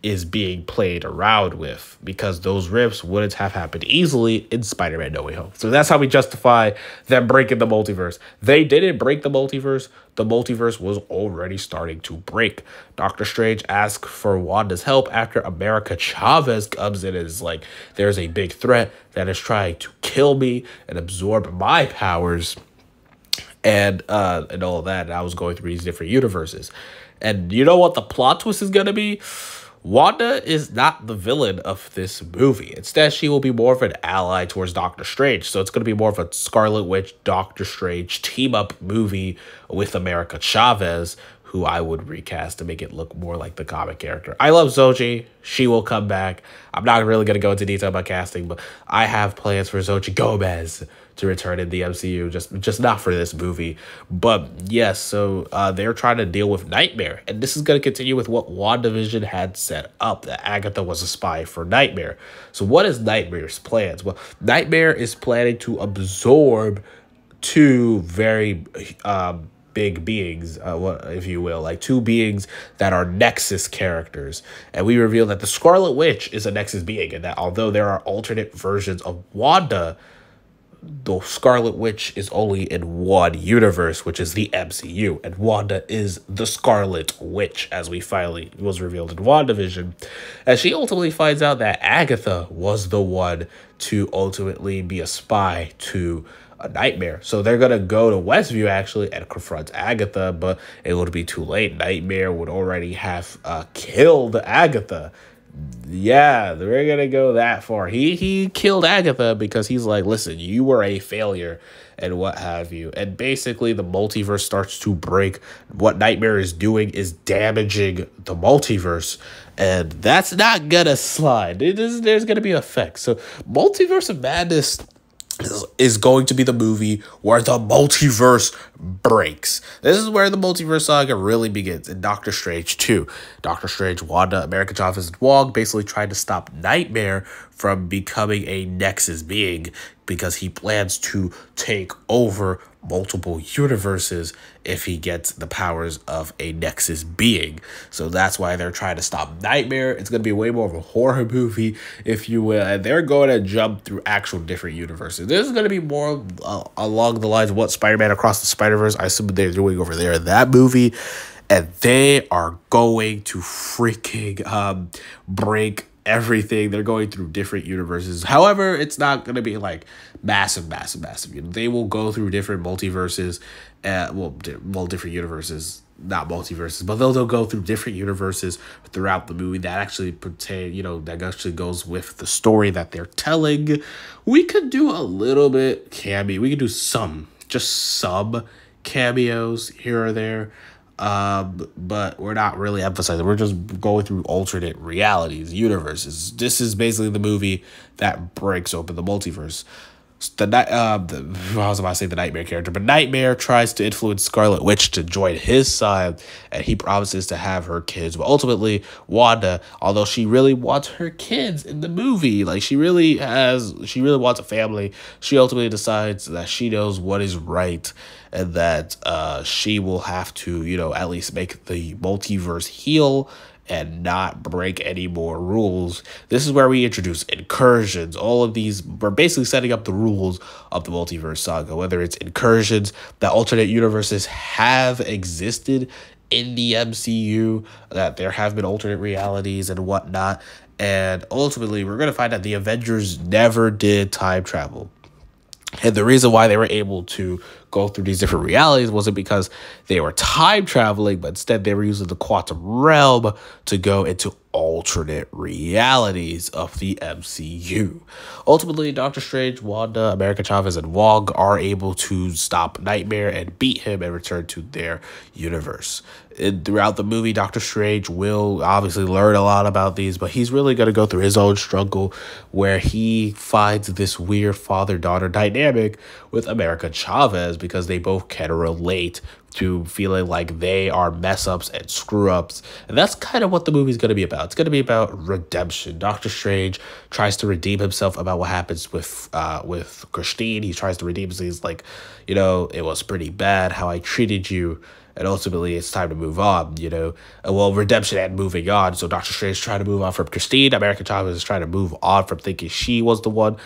is being played around with, because those rips wouldn't have happened easily in Spider-Man No Way Home. So that's how we justify them breaking the multiverse. They didn't break the multiverse. The multiverse was already starting to break. Doctor Strange asks for Wanda's help after America Chavez comes in and is like, there's a big threat that is trying to kill me and absorb my powers and all that. And I was going through these different universes. And you know what the plot twist is going to be? Wanda is not the villain of this movie. Instead, she will be more of an ally towards Doctor Strange. So it's going to be more of a Scarlet Witch, Doctor Strange team-up movie with America Chavez, who I would recast to make it look more like the comic character. I love Zoji. She will come back. I'm not really going to go into detail about casting, but I have plans for Zoji Gomez to return in the MCU, just not for this movie. But yes, so they're trying to deal with Nightmare, and this is going to continue with what WandaVision had set up, that Agatha was a spy for Nightmare. So what is Nightmare's plans? Well, Nightmare is planning to absorb 2 very big beings, if you will, like 2 beings that are Nexus characters. And we reveal that the Scarlet Witch is a Nexus being, and that although there are alternate versions of Wanda, the Scarlet Witch is only in one universe, which is the MCU, and Wanda is the Scarlet Witch, as we finally was revealed in WandaVision. And she ultimately finds out that Agatha was the one to ultimately be a spy to a Nightmare. So they're going to go to Westview, actually, and confront Agatha, but it would be too late. Nightmare would already have killed Agatha. Yeah, we're gonna go that far. He killed Agatha because he's like, listen, you were a failure and what have you. And basically the multiverse starts to break. What Nightmare is doing is damaging the multiverse. And that's not gonna slide. There's gonna be effects. So Multiverse of Madness is going to be the movie where the multiverse breaks. This is where the multiverse saga really begins in Doctor Strange 2. Doctor Strange, Wanda, America Chavez, and Wong basically tried to stop Nightmare from becoming a Nexus being because he plans to take over multiple universes if he gets the powers of a Nexus being. So that's why they're trying to stop Nightmare. It's going to be way more of a horror movie, if you will, and they're going to jump through actual different universes. This is going to be more along the lines of what Spider-Man Across the Spider-Verse, I assume they're doing over there in that movie, and they are going to freaking break everything. They're going through different universes. However, it's not going to be like massive. You know, they will go through different multiverses, different universes, not multiverses, but they'll go through different universes throughout the movie that actually pertain, you know, that actually goes with the story that they're telling. We could do a little bit cameo. We could do just some cameos here or there. But we're not really emphasizing. We're just going through alternate realities, universes. This is basically the movie that breaks open the multiverse. I was about to say the Nightmare character, but Nightmare tries to influence Scarlet Witch to join his side, and he promises to have her kids. But ultimately, Wanda, although she really wants her kids in the movie, like she really wants a family, she ultimately decides that she knows what is right, and that she will have to, you know, at least make the multiverse heal and not break any more rules. This is where we introduce incursions. All of these, we're basically setting up the rules of the multiverse saga, whether it's incursions, that alternate universes have existed in the MCU, that there have been alternate realities and whatnot. And ultimately, we're going to find out the Avengers never did time travel. And the reason why they were able to go through these different realities wasn't because they were time traveling, but instead they were using the quantum realm to go into alternate realities of the MCU. Ultimately, Doctor Strange, Wanda, America Chavez, and Wong are able to stop Nightmare and beat him and return to their universe. Throughout the movie, Doctor Strange will obviously learn a lot about these, but he's really going to go through his own struggle where he finds this weird father-daughter dynamic with America Chavez because they both can relate to feeling like they are mess-ups and screw-ups. And that's kind of what the movie's going to be about. It's going to be about redemption. Doctor Strange tries to redeem himself about what happens with Christine. He tries to redeem himself. He's like, you know, it was pretty bad how I treated you. And ultimately, it's time to move on, you know. Well, redemption and moving on. So Doctor Strange is trying to move on from Christine. America Chavez is trying to move on from thinking she was the one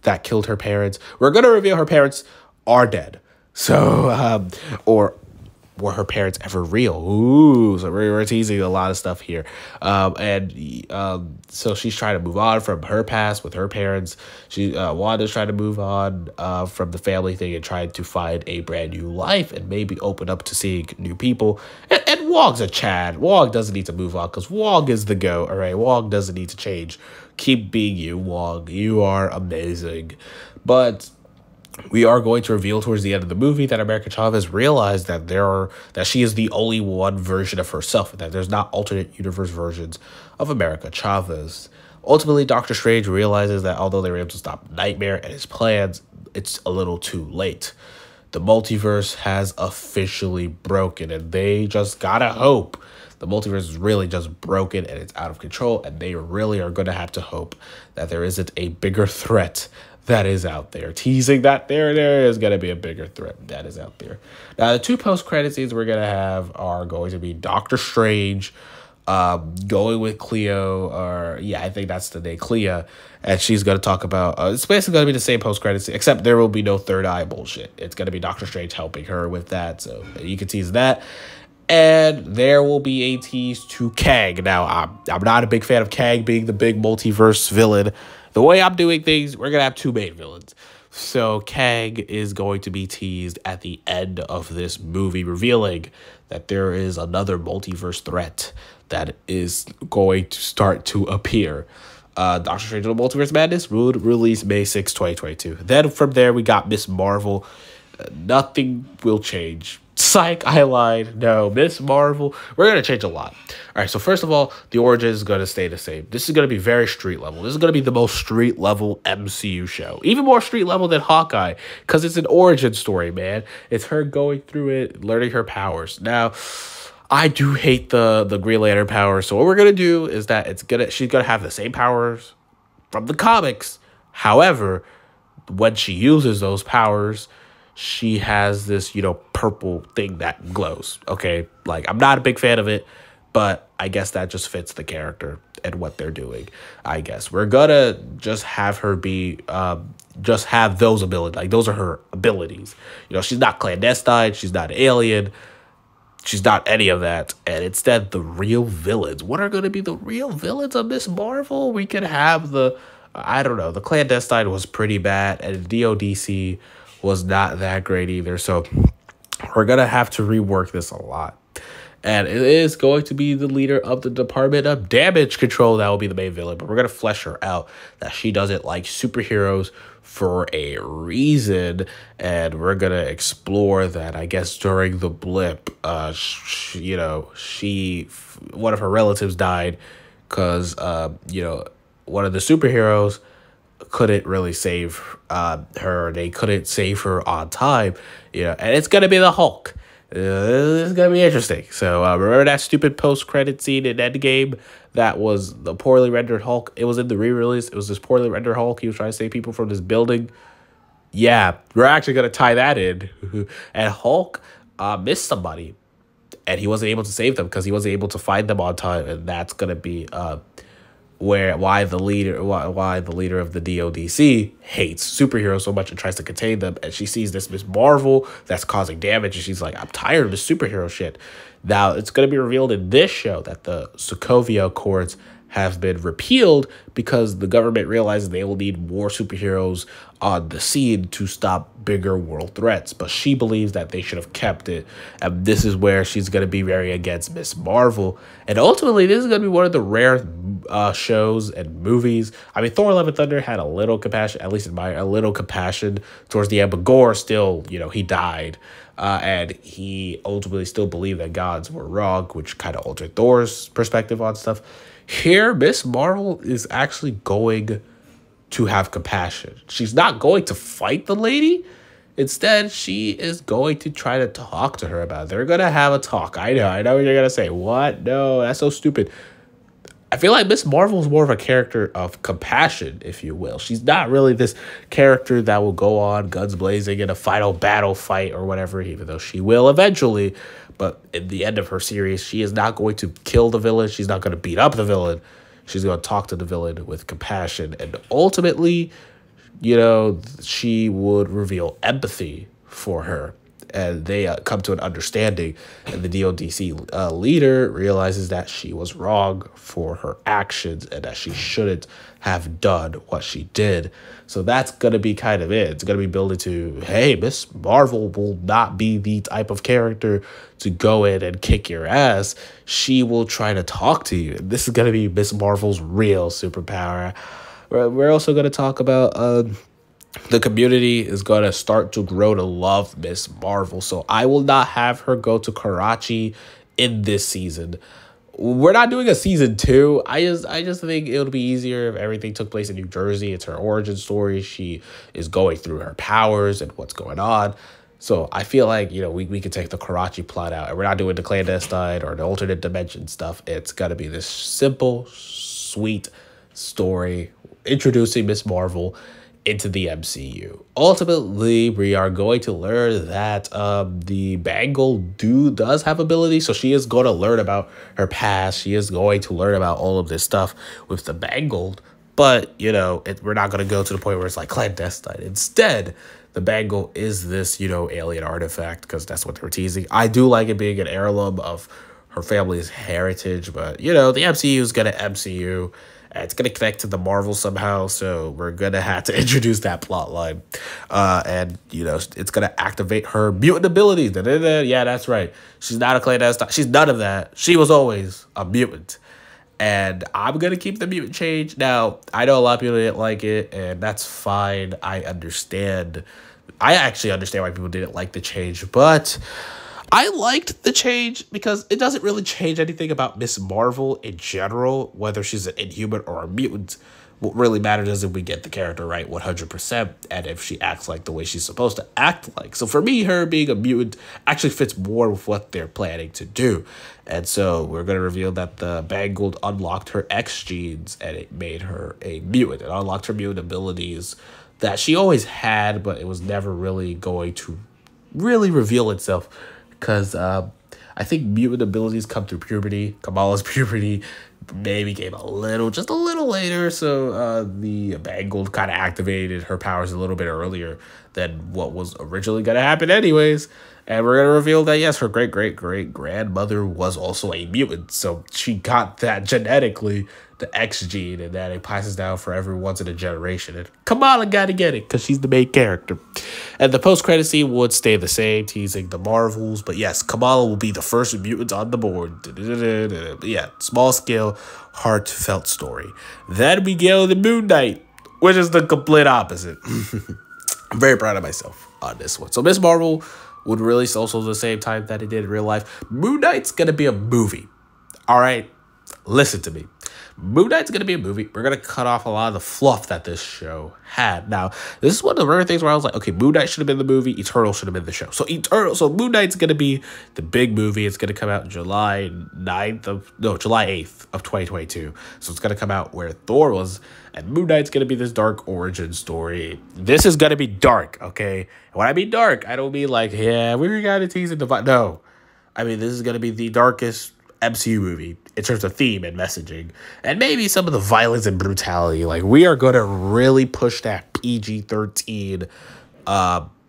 that killed her parents. We're going to reveal her parents are dead. So, or were her parents ever real? Ooh, so we're teasing a lot of stuff here. So she's trying to move on from her past with her parents. Wanda's trying to move on from the family thing and trying to find a brand new life and maybe open up to seeing new people. And Wong's a Chad. Wong doesn't need to move on because Wong is the GOAT, all right? Wong doesn't need to change. Keep being you, Wong. You are amazing. But we are going to reveal towards the end of the movie that America Chavez realized that she is the only one version of herself, and that there's not alternate universe versions of America Chavez. Ultimately, Doctor Strange realizes that although they were able to stop Nightmare and his plans, it's a little too late. The multiverse has officially broken, and they just gotta hope. The multiverse is really just broken and it's out of control, and they really are going to have to hope that there isn't a bigger threat that is out there. Teasing that there is going to be a bigger threat that is out there. Now, the two post-credit scenes we're going to have are going to be Doctor Strange going with Cleo, I think that's the name, Clea, and she's going to talk about, it's basically going to be the same post-credit scene, except there will be no third eye bullshit. It's going to be Doctor Strange helping her with that, so you can tease that. And there will be a tease to Kang. Now, I'm not a big fan of Kang being the big multiverse villain. The way I'm doing things, we're going to have two main villains. So Kang is going to be teased at the end of this movie, revealing that there is another multiverse threat that is going to start to appear. Doctor Strange and the Multiverse Madness would release May 6, 2022. Then from there, we got Ms.Marvel. Nothing will change. Psych, I lied. No, Ms.Marvel, we're going to change a lot. All right, so first of all, the origin is going to stay the same. This is going to be very street level. This is going to be the most street level MCU show. Even more street level than Hawkeye, because it's an origin story, man. It's her going through it, learning her powers. Now, I do hate the Green Lantern powers, so what we're going to do is that she's going to have the same powers from the comics. However, when she uses those powers, she has this, purple thing that glows, okay? Like, I'm not a big fan of it, but I guess that just fits the character and what they're doing, I guess. We're gonna just have her be, just have those abilities. Like, those are her abilities. She's not clandestine. She's not an alien. She's not any of that. And instead, the real villains. What are going to be the real villains of Ms.Marvel? We could have the clandestine was pretty bad, and DODC was not that great either. So we're going to have to rework this a lot. And it is going to be the leader of the Department of Damage Control that will be the main villain. But we're going to flesh her out that she doesn't like superheroes for a reason. And we're going to explore that, I guess, during the blip. One of her relatives died because, one of the superheroes couldn't really save her. They couldn't save her on time, and it's going to be the Hulk. It's going to be interesting. So remember that stupid post-credit scene in Endgame that was the poorly rendered Hulk? It was in the re-release. It was this poorly rendered Hulk. He was trying to save people from this building. Yeah, we're actually going to tie that in. And Hulk missed somebody, and he wasn't able to save them because he wasn't able to find them on time, and that's going to be why the leader of the DODC hates superheroes so much and tries to contain them. And she sees this Ms.Marvel that's causing damage, and she's like, I'm tired of this superhero shit. Now, it's going to be revealed in this show that the Sokovia Accords have been repealed because the government realizes they will need more superheroes on the scene to stop bigger world threats. But she believes that they should have kept it. And this is where she's going to be very against Ms.Marvel. And ultimately, this is going to be one of the rare shows and movies. I mean, Thor: Love and Thunder had a little compassion, at least a little compassion towards the end. But Gore still, he died. And he ultimately still believed that gods were wrong, which kind of altered Thor's perspective on stuff. Here, Ms.Marvel is actually going to have compassion. She's not going to fight the lady. Instead, she is going to try to talk to her about it. They're going to have a talk. I know what you're going to say. What? No, that's so stupid. I feel like Ms.Marvel is more of a character of compassion, if you will. She's not really this character that will go on guns blazing in a final battle fight or whatever, even though she will eventually. But in the end of her series, she is not going to kill the villain. She's not going to beat up the villain. She's going to talk to the villain with compassion. And ultimately, she would reveal empathy for her. And they come to an understanding. And the DODC leader realizes that she was wrong for her actions and that she shouldn't have done what she did. So that's going to be kind of it. It's going to be building to, hey, Ms.Marvel will not be the type of character to go in and kick your ass. She will try to talk to you. This is going to be Ms.Marvel's real superpower. We're also going to talk about the community is going to start to grow to love Ms.Marvel. So I will not have her go to Karachi in this season. We're not doing a season 2. I just think it would be easier if everything took place in New Jersey. It's her origin story. She is going through her powers and what's going on. So I feel like, we could take the Karachi plot out, and we're not doing the clandestine or the alternate dimension stuff. It's got to be this simple, sweet story introducing Ms.Marvel into the MCU. Ultimately, we are going to learn that the Bangle does have abilities, so she is going to learn about her past. She is going to learn about all of this stuff with the Bangle, but, we're not going to go to the point where it's like clandestine. Instead, the Bangle is this, alien artifact, because that's what they were teasing. I do like it being an heirloom of her family's heritage, but, the MCU is going to MCU, It's going to connect to the Marvel somehow, so we're going to have to introduce that plot line. And, you know, it's going to activate her mutant abilities. Yeah, that's right. She's not a clandestine. She's none of that. She was always a mutant. And I'm going to keep the mutant change. Now, I know a lot of people didn't like it, and that's fine. I understand. I actually understand why people didn't like the change, but I liked the change because it doesn't really change anything about Ms.Marvel in general, whether she's an Inhuman or a mutant. What really matters is if we get the character right 100% and if she acts like the way she's supposed to act like. So for me, her being a mutant actually fits more with what they're planning to do. And so we're going to reveal that the Bangled unlocked her X genes and it made her a mutant. It unlocked her mutant abilities that she always had, but it was never really going to really reveal itself because I think mutant abilities come through puberty. Kamala's puberty maybe came just a little later, so the Bangled kind of activated her powers a little bit earlier than what was originally going to happen anyways. And we're going to reveal that, yes, her great-great-great-grandmother was also a mutant, so she got that genetically, the X gene, and that it passes down for every once in a generation. And Kamala got to get it because she's the main character. And the post-credit scene would stay the same, teasing the Marvels. But yes, Kamala will be the first mutant on the board. But yeah, small-scale, heartfelt story. Then we go to Moon Knight, which is the complete opposite. I'm very proud of myself on this one. So Ms.Marvel would release also the same time that it did in real life. Moon Knight's going to be a movie. All right? Listen to me. Moon Knight's going to be a movie. We're going to cut off a lot of the fluff that this show had. Now, this is one of the rare things where I was like, okay, Moon Knight should have been the movie. Eternal should have been the show. So Moon Knight's going to be the big movie. It's going to come out July 8th of 2022. So it's going to come out where Thor was. And Moon Knight's going to be this dark origin story. This is going to be dark, okay? And when I mean dark, I don't mean like, yeah, we got to tease it. No. I mean, this is going to be the darkest MCU movie in terms of theme and messaging, and maybe some of the violence and brutality. Like, we are going to really push that PG-13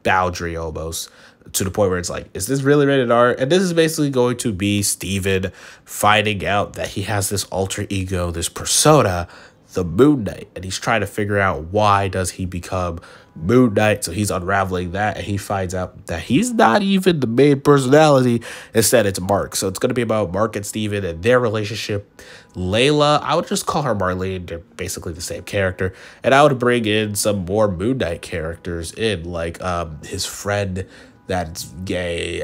boundary almost to the point where it's like, is this really rated R? And this is basically going to be Steven finding out that he has this alter ego, this persona, the Moon Knight, and he's trying to figure out why does he become Moon Knight. So he's unraveling that, and he finds out that he's not even the main personality. Instead, it's Mark. So it's going to be about Mark and Steven and their relationship. Layla, I would just call her Marlene. They're basically the same character. And I would bring in some more Moon Knight characters in, like his friend that's gay.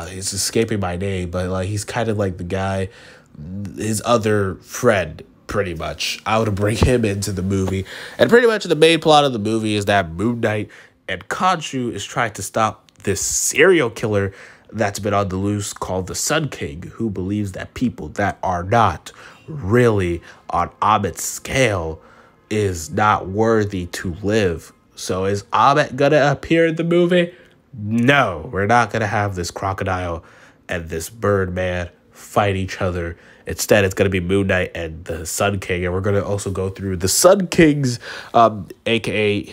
He's escaping my name, but like he's kind of like the guy, his other friend, pretty much. I would bring him into the movie. And pretty much the main plot of the movie is that Moon Knight and Khonshu is trying to stop this serial killer that's been on the loose called the Sun King, who believes that people that are not really on Amit's scale is not worthy to live. So is Amit gonna appear in the movie? No, we're not gonna have this crocodile and this bird man fight each other. Instead, it's going to be Moon Knight and the Sun King, and we're going to also go through the Sun King's, aka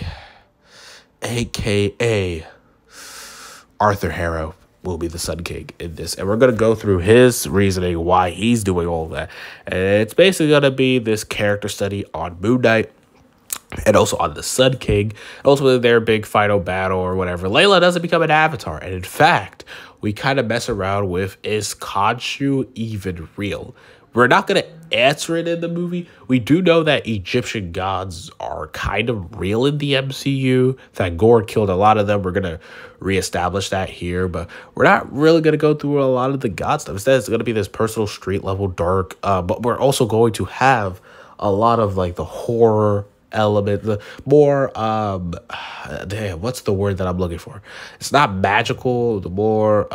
Arthur Harrow will be the Sun King in this, and we're going to go through his reasoning why he's doing all of that. And it's basically going to be this character study on Moon Knight and also on the Sun King. Ultimately, their big final battle or whatever. Layla doesn't become an avatar, and in fact, we kind of mess around with, is Khonshu even real? We're not going to answer it in the movie. We do know that Egyptian gods are kind of real in the MCU, that Gore killed a lot of them. We're going to reestablish that here, but we're not really going to go through a lot of the god stuff. Instead, it's going to be this personal street level dark, but we're also going to have a lot of like the horror element, the more what's the word that I'm looking for? It's not magical, the more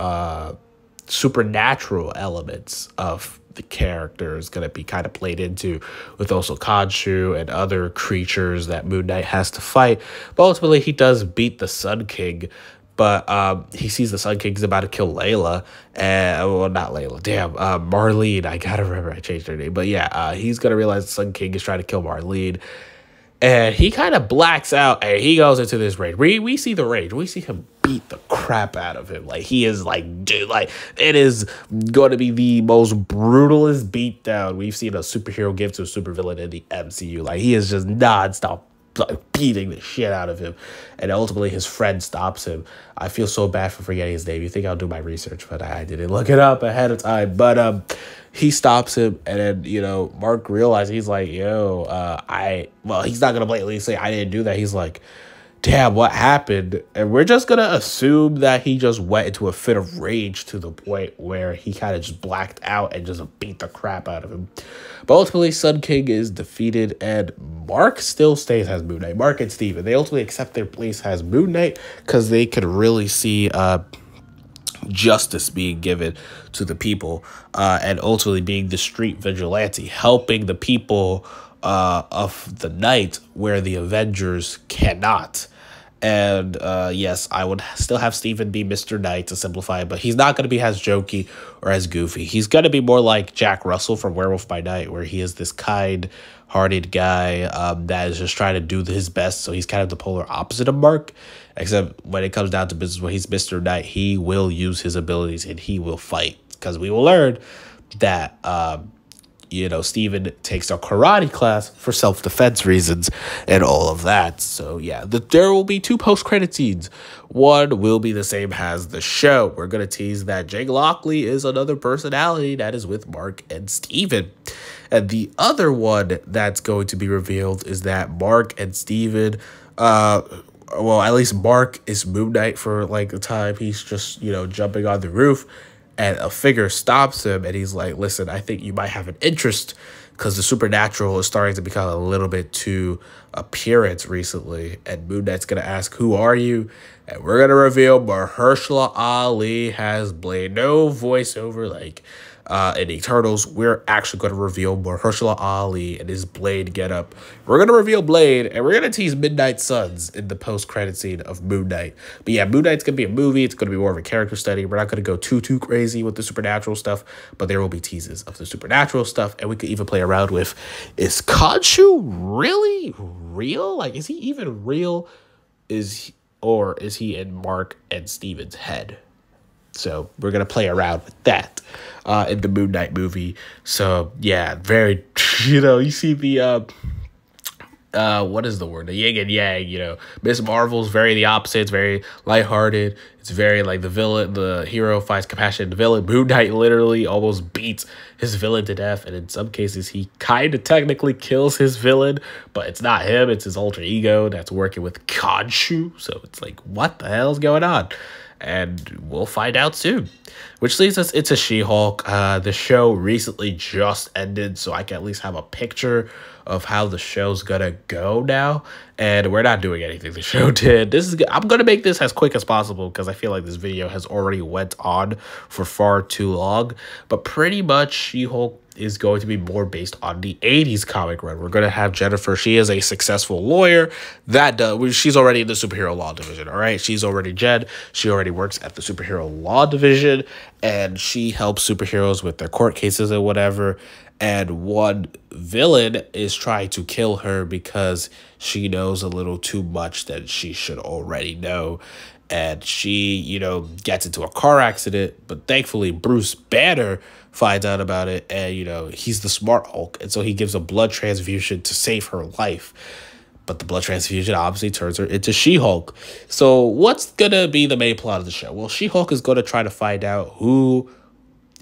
supernatural elements of the character is going to be kind of played into, with also Khonshu and other creatures that Moon Knight has to fight. But ultimately, he does beat the Sun King, but he sees the Sun King's about to kill Layla, and well, not Layla, damn, Marlene. I gotta remember I changed her name, but yeah, he's gonna realize the Sun King is trying to kill Marlene. And he kind of blacks out, and he goes into this rage. We see the rage. We see him beat the crap out of him. Like, he is like, dude, like, it is going to be the most brutalest beatdown we've seen a superhero give to a supervillain in the MCU. Like, he is just nonstop, like, beating the shit out of him, and ultimately his friend stops him. I feel so bad for forgetting his name. You think I'll do my research, but I didn't look it up ahead of time. But he stops him, and then, you know, Mark realizes, he's like, yo, he's not gonna blatantly say I didn't do that. He's like, damn, what happened? And we're just gonna assume that he just went into a fit of rage to the point where he kind of just blacked out and just beat the crap out of him. But ultimately, Sun King is defeated, and Mark still stays as Moon Knight. Mark and Steven, they ultimately accept their place as Moon Knight because they could really see justice being given to the people, and ultimately being the street vigilante, helping the people of the night where the Avengers cannot. And yes, I would still have Steven be Mr. Knight to simplify it, but he's not going to be as jokey or as goofy. He's going to be more like Jack Russell from Werewolf by Night, where he is this kind-hearted guy that is just trying to do his best. So he's kind of the polar opposite of Mark, except when it comes down to business, when he's Mr. Knight, he will use his abilities and he will fight, because we will learn that you know, Steven takes a karate class for self-defense reasons and all of that. So, yeah, there will be 2 post-credit scenes. One will be the same as the show. We're going to tease that Jake Lockley is another personality that is with Mark and Steven. And the other one that's going to be revealed is that Mark and Steven, well, at least Mark is Moon Knight for, like, the time. He's just, you know, jumping on the roof, and a figure stops him, and he's like, listen, I think you might have an interest, because the supernatural is starting to become a little bit too appearance recently. And Moon Knight's going to ask, who are you? And we're going to reveal Mahershala Ali has Blade. No voiceover like in Eternals. We're actually going to reveal Mahershala Ali and his Blade getup. We're going to reveal Blade, and we're going to tease Midnight Suns in the post-credit scene of Moon Knight. But yeah, Moon Knight's going to be a movie. It's going to be more of a character study. We're not going to go too crazy with the supernatural stuff, but there will be teases of the supernatural stuff, and we could even play around with, is Khonshu really real? Like, is he even real? Or is he in Mark and Steven's head? So we're going to play around with that in the Moon Knight movie. So, yeah, very, you know, you see the, what is the word? The yin and yang, you know. Ms.Marvel's very the opposite. It's very lighthearted. It's very like the villain, the hero finds compassion in the villain. Moon Knight literally almost beats his villain to death. And in some cases, he kind of technically kills his villain, but it's not him. It's his alter ego that's working with Khonshu. So it's like, what the hell is going on? And we'll find out soon. Which leads us into She-Hulk. The show recently just ended, so I can at least have a picture of how the show's gonna go now. And we're not doing anything the show did. I'm gonna make this as quick as possible because I feel like this video has already went on for far too long. But pretty much She-Hulk is going to be more based on the 80s comic run. We're going to have Jennifer. She is a successful lawyer. She's already in the superhero law division, all right? She's already Jen. She already works at the superhero law division, and she helps superheroes with their court cases and whatever. And one villain is trying to kill her because she knows a little too much that she should already know. And she, you know, gets into a car accident, but thankfully Bruce Banner finds out about it, and, you know, he's the smart Hulk, and so he gives a blood transfusion to save her life. But the blood transfusion obviously turns her into She-Hulk. So what's going to be the main plot of the show? Well, She-Hulk is going to try to find out who...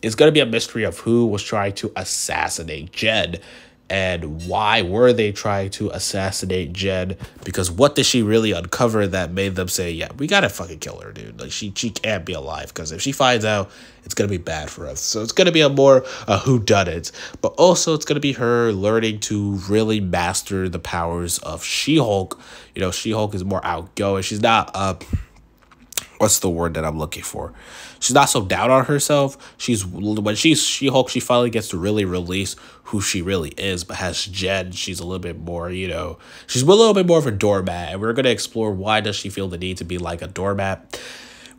It's going to be a mystery of who was trying to assassinate Jen. And why were they trying to assassinate Jen? Because what did she really uncover that made them say, yeah, we gotta fucking kill her, dude. Like, she can't be alive, because if she finds out, it's gonna be bad for us. So it's gonna be a whodunit. But also it's gonna be her learning to really master the powers of She-Hulk. You know, She-Hulk is more outgoing. She's not what's the word that I'm looking for? She's not so down on herself. When she's She-Hulk, she finally gets to really release who she really is. But as Jen, she's a little bit more, you know, she's a little bit more of a doormat. And we're going to explore why does she feel the need to be like a doormat.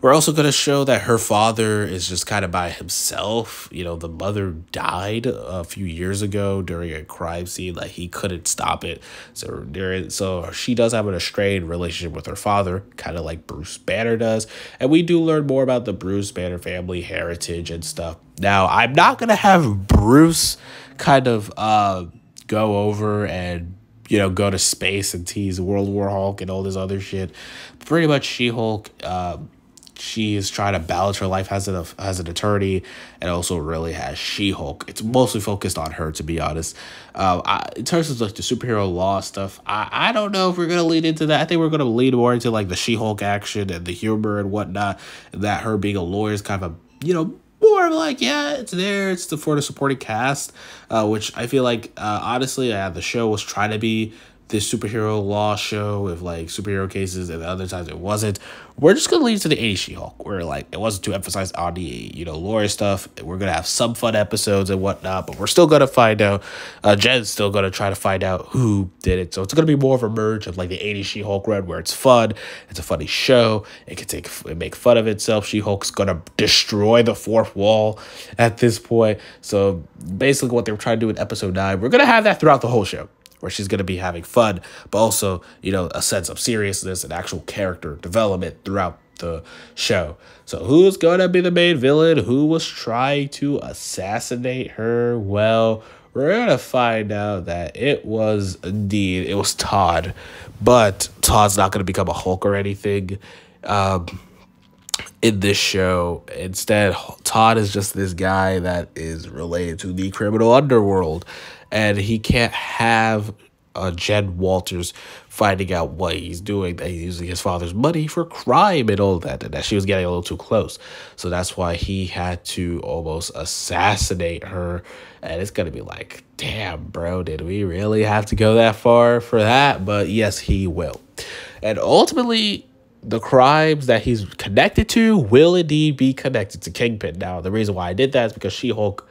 We're also going to show that her father is just kind of by himself. You know, the mother died a few years ago during a crime scene. Like, he couldn't stop it. So she does have an estranged relationship with her father, kind of like Bruce Banner does. And we do learn more about the Bruce Banner family heritage and stuff. Now, I'm not going to have Bruce kind of go over and, you know, go to space and tease World War Hulk and all this other shit. Pretty much She-Hulk, she is trying to balance her life as an attorney, and also really has She-Hulk. It's mostly focused on her, to be honest. In terms of like the superhero law stuff, I don't know if we're gonna lead into that. I think we're gonna lead more into like the She-Hulk action and the humor and whatnot. And that her being a lawyer is kind of a, you know, more of like, yeah, it's there. It's for the supporting cast, which I feel like honestly, the show was trying to be this superhero law show with like superhero cases, and the other times it wasn't. We're just gonna lead to the 80s She-Hulk, where like it wasn't too emphasized on the, you know, lawyer stuff. We're gonna have some fun episodes and whatnot, but we're still gonna find out. Jen's still gonna try to find out who did it. So it's gonna be more of a merge of like the 80s She-Hulk run, where it's fun, it's a funny show, it can make fun of itself. She-Hulk's gonna destroy the fourth wall at this point. So basically what they were trying to do in episode 9, we're gonna have that throughout the whole show, where she's going to be having fun, but also, you know, a sense of seriousness and actual character development throughout the show. So who's going to be the main villain? Who was trying to assassinate her? Well, we're going to find out that it was Todd, but Todd's not going to become a Hulk or anything in this show. Instead, Todd is just this guy that is related to the criminal underworld, and he can't have Jen Walters finding out what he's doing, that he's using his father's money for crime and all that, and that she was getting a little too close. So that's why he had to almost assassinate her. And it's going to be like, damn, bro, did we really have to go that far for that? But yes, he will. And ultimately, the crimes that he's connected to will indeed be connected to Kingpin. Now, the reason why I did that is because She-Hulk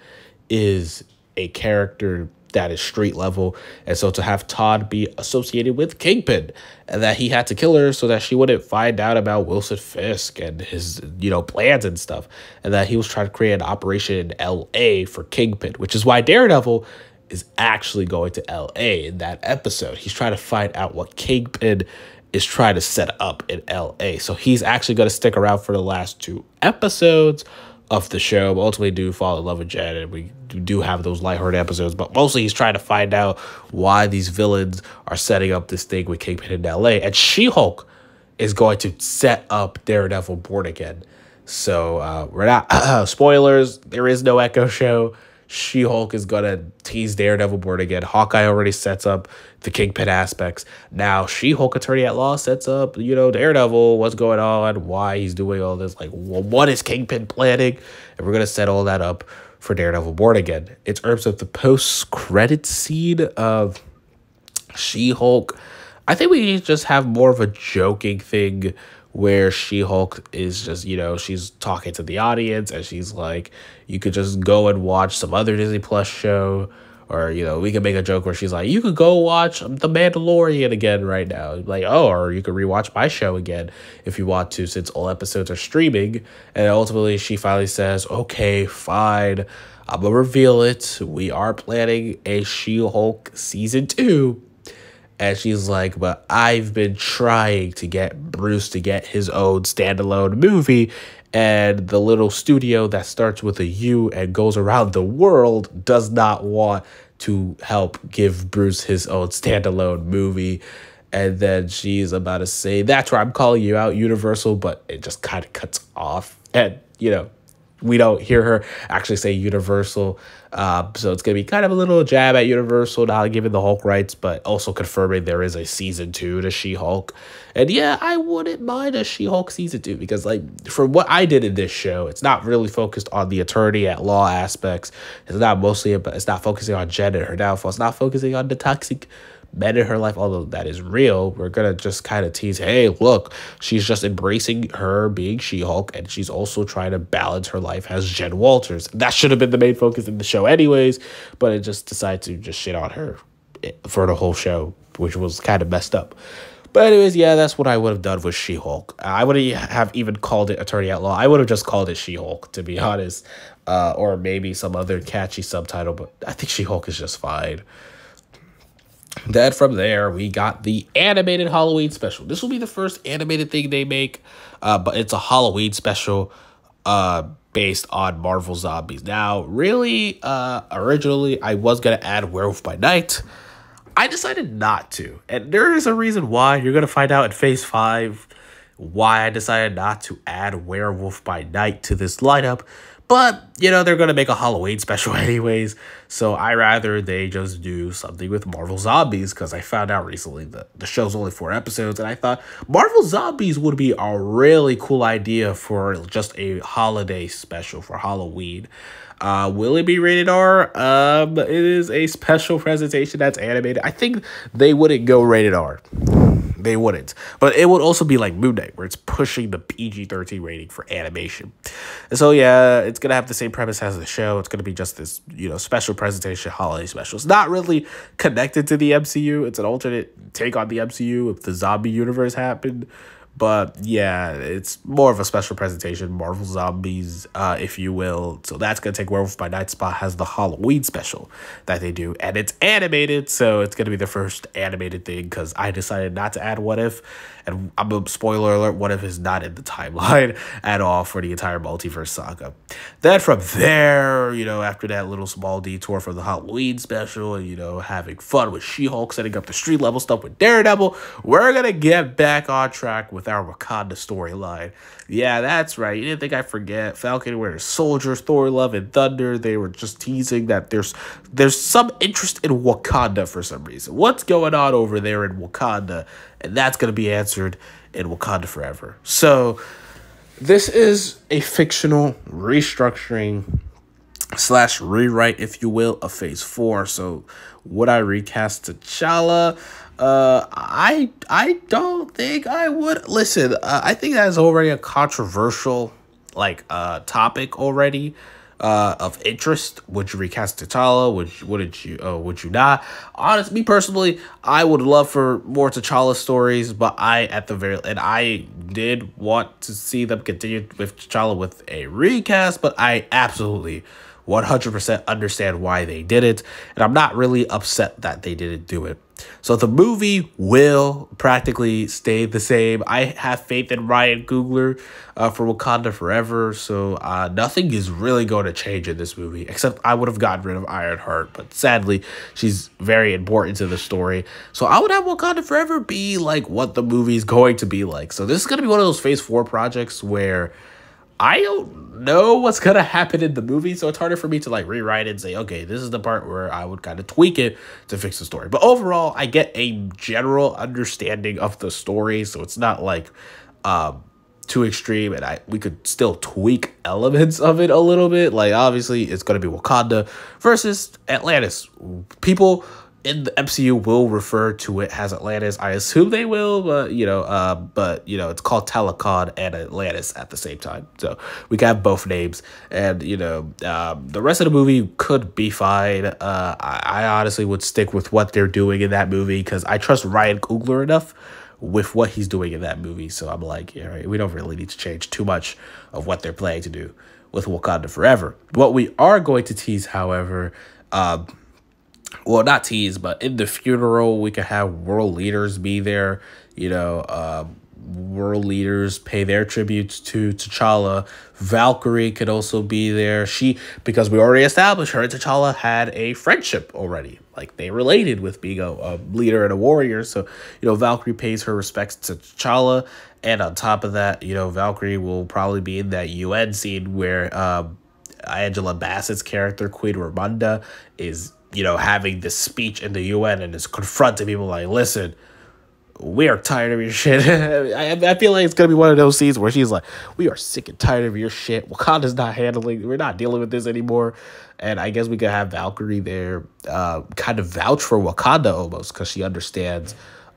is a character that is street level, and so to have Todd be associated with Kingpin, and that he had to kill her so that she wouldn't find out about Wilson Fisk and his, you know, plans and stuff, and that he was trying to create an operation in LA for Kingpin, which is why Daredevil is actually going to LA in that episode. He's trying to find out what Kingpin is trying to set up in LA. So he's actually going to stick around for the last 2 episodes of the show, but ultimately do fall in love with Jen, and we do have those lighthearted episodes, but mostly he's trying to find out why these villains are setting up this thing with Kingpin in LA, and She-Hulk is going to set up Daredevil Born Again. So we're not spoilers, there is no Echo show. She-Hulk is going to tease Daredevil Born Again. Hawkeye already sets up the Kingpin aspects. Now, She-Hulk Attorney at Law sets up, you know, Daredevil, what's going on, why he's doing all this, like, what is Kingpin planning? And we're going to set all that up for Daredevil Born Again. In terms of the post-credit scene of She-Hulk, I think we just have more of a joking thing where She-Hulk is just, you know, she's talking to the audience, and she's like, you could just go and watch some other Disney Plus show, or, you know, we could make a joke where she's like, you could go watch The Mandalorian again right now. Like, oh, or you could rewatch my show again if you want to, since all episodes are streaming. And ultimately, she finally says, okay, fine, I'm gonna reveal it. We are planning a She-Hulk season 2. And she's like, but I've been trying to get Bruce to get his own standalone movie, and the little studio that starts with a U and goes around the world does not want to help give Bruce his own standalone movie. And then she's about to say, that's where I'm calling you out, Universal, but it just kind of cuts off. And, you know, we don't hear her actually say Universal. So it's going to be kind of a little jab at Universal, not giving the Hulk rights, but also confirming there is a season 2 to She-Hulk. And yeah, I wouldn't mind a She-Hulk season 2, because like from what I did in this show, it's not really focused on the attorney at law aspects. It's not focusing on Jen and her downfall. It's not focusing on the toxic men in her life, although that is real. We're gonna just kind of tease, hey, look, she's just embracing her being She-Hulk, and she's also trying to balance her life as Jen Walters. That should have been the main focus in the show anyways, but it just decided to just shit on her for the whole show, which was kind of messed up. But anyways, yeah, that's what I would have done with She-Hulk. I wouldn't have even called it Attorney at Law. I would have just called it She-Hulk, to be honest. Or maybe some other catchy subtitle, but I think She-Hulk is just fine. Then from there, we got the animated Halloween special. This will be the first animated thing they make, but it's a Halloween special based on Marvel Zombies. Now, really, originally, I was going to add Werewolf by Night. I decided not to, and there is a reason why. You're going to find out in Phase 5 why I decided not to add Werewolf by Night to this lineup. But, you know, they're going to make a Halloween special anyways, so I rather they just do something with Marvel Zombies, because I found out recently that the show's only 4 episodes, and I thought Marvel Zombies would be a really cool idea for just a holiday special for Halloween. Will it be rated R? It is a special presentation that's animated. I think they wouldn't go rated R. They wouldn't. But it would also be like Moon Knight, where it's pushing the PG-13 rating for animation. And so, yeah, it's going to have the same premise as the show. It's going to be just this, you know, special presentation, holiday special. It's not really connected to the MCU. It's an alternate take on the MCU if the zombie universe happened. But yeah, it's more of a special presentation, Marvel Zombies, if you will. So that's going to take Werewolf by Night spot, has the Halloween special that they do. And it's animated, so it's going to be the first animated thing, because I decided not to add What If. And I'm a spoiler alert, What If is not in the timeline at all for the entire Multiverse saga. Then from there, you know, after that little small detour from the Halloween special, and, you know, having fun with She-Hulk, setting up the street level stuff with Daredevil, we're going to get back on track with our Wakanda storyline. Yeah, that's right. You didn't think I'd forget. Falcon, Winter Soldier, Thor, Love, and Thunder. They were just teasing that there's some interest in Wakanda for some reason. What's going on over there in Wakanda? And that's going to be answered in Wakanda Forever. So this is a fictional restructuring / rewrite, if you will, of Phase 4. So would I recast T'Challa? I don't think I would. Listen, I think that is already a controversial topic already of interest. Would you recast T'Challa? Would you not? Honestly, me personally, I would love for more T'Challa stories, but I did want to see them continue with T'Challa with a recast, but I absolutely 100% understand why they did it, and I'm not really upset that they didn't do it. So the movie will practically stay the same. I have faith in Ryan Coogler for Wakanda Forever, so nothing is really going to change in this movie, except I would have gotten rid of Ironheart, but sadly, she's very important to the story. So I would have Wakanda Forever be like what the movie is going to be like. So this is going to be one of those Phase 4 projects where I don't know what's going to happen in the movie, so it's harder for me to rewrite it and say, okay, this is the part where I would kind of tweak it to fix the story. But overall, I get a general understanding of the story, so it's not too extreme, and we could still tweak elements of it a little bit. Obviously, it's going to be Wakanda versus Atlantis. People in the MCU will refer to it as Atlantis. I assume they will, but it's called Telecon and Atlantis at the same time. So we can have both names, and the rest of the movie could be fine. I honestly would stick with what they're doing in that movie, because I trust Ryan Coogler enough with what he's doing in that movie. So I'm like, yeah, right, we don't really need to change too much of what they're planning to do with Wakanda Forever. What we are going to tease, however, well, not tease, but in the funeral, we could have world leaders be there. World leaders pay their tributes to T'Challa. Valkyrie could also be there. Because we already established her and T'Challa had a friendship already. They related with being a leader and a warrior. So, Valkyrie pays her respects to T'Challa. And on top of that, Valkyrie will probably be in that UN scene where Angela Bassett's character, Queen Ramonda, is having this speech in the UN and is confronting people listen, we are tired of your shit. I feel like it's going to be one of those scenes where she's like, we are sick and tired of your shit. Wakanda's we're not dealing with this anymore. And I guess we could have Valkyrie there kind of vouch for Wakanda almost, because she understands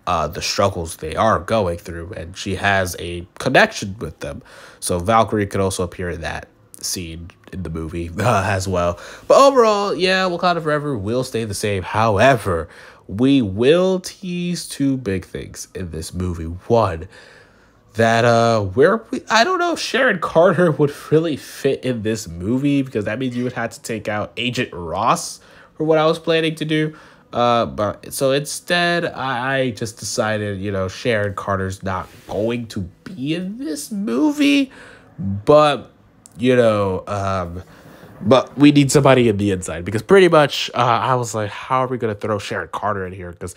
the struggles they are going through, and she has a connection with them. So Valkyrie could also appear in that scene in the movie as well. But overall, yeah, Wakanda Forever will stay the same. However, we will tease two big things in this movie. One, that I don't know if Sharon Carter would really fit in this movie, because that means you would have to take out Agent Ross for what I was planning to do. But so instead, I just decided, Sharon Carter's not going to be in this movie, but but we need somebody in the inside, because pretty much I was like, how are we gonna throw Sharon Carter in here? Because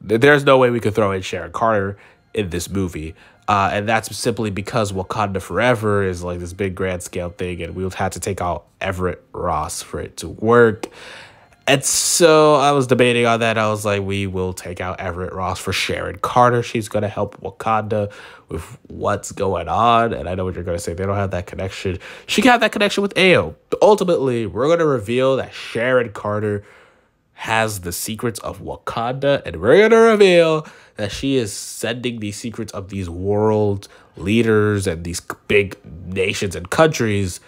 there's no way we could throw in Sharon Carter in this movie. And that's simply because Wakanda Forever is like this big grand scale thing, and we would have to take out Everett Ross for it to work. And so I was debating on that. I was like, we will take out Everett Ross for Sharon Carter. She's going to help Wakanda with what's going on. And I know what you're going to say. They don't have that connection. She can have that connection with Ayo. But ultimately, we're going to reveal that Sharon Carter has the secrets of Wakanda. And we're going to reveal that she is sending the secrets of these world leaders and these big nations and countries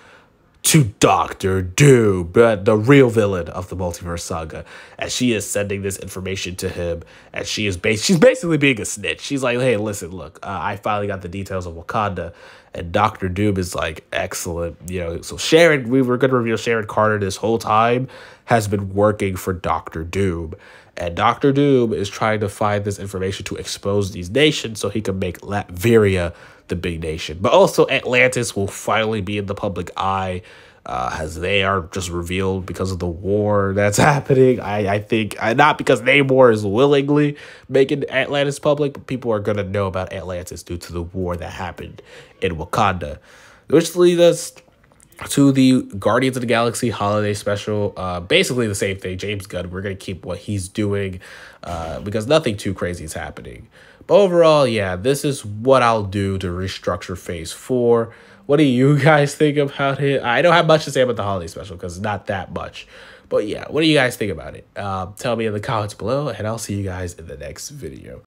to Doctor Doom, but the real villain of the Multiverse Saga. And she is sending this information to him, and she's basically being a snitch. She's like, hey, listen, look, I finally got the details of Wakanda. And Doctor Doom is like, excellent. So Sharon, we were going to reveal Sharon Carter this whole time has been working for Doctor Doom. And Doctor Doom is trying to find this information to expose these nations so he can make Latveria the big nation. But also Atlantis will finally be in the public eye, as they are just revealed because of the war that's happening. I think, not because Namor is willingly making Atlantis public, but people are going to know about Atlantis due to the war that happened in Wakanda. Which leads us to the Guardians of the Galaxy holiday special. Basically the same thing. James Gunn, we're going to keep what he's doing, because nothing too crazy is happening. But overall, yeah, this is what I'll do to restructure Phase 4. What do you guys think about it? I don't have much to say about the holiday special because it's not that much. But yeah, what do you guys think about it? Tell me in the comments below, and I'll see you guys in the next video.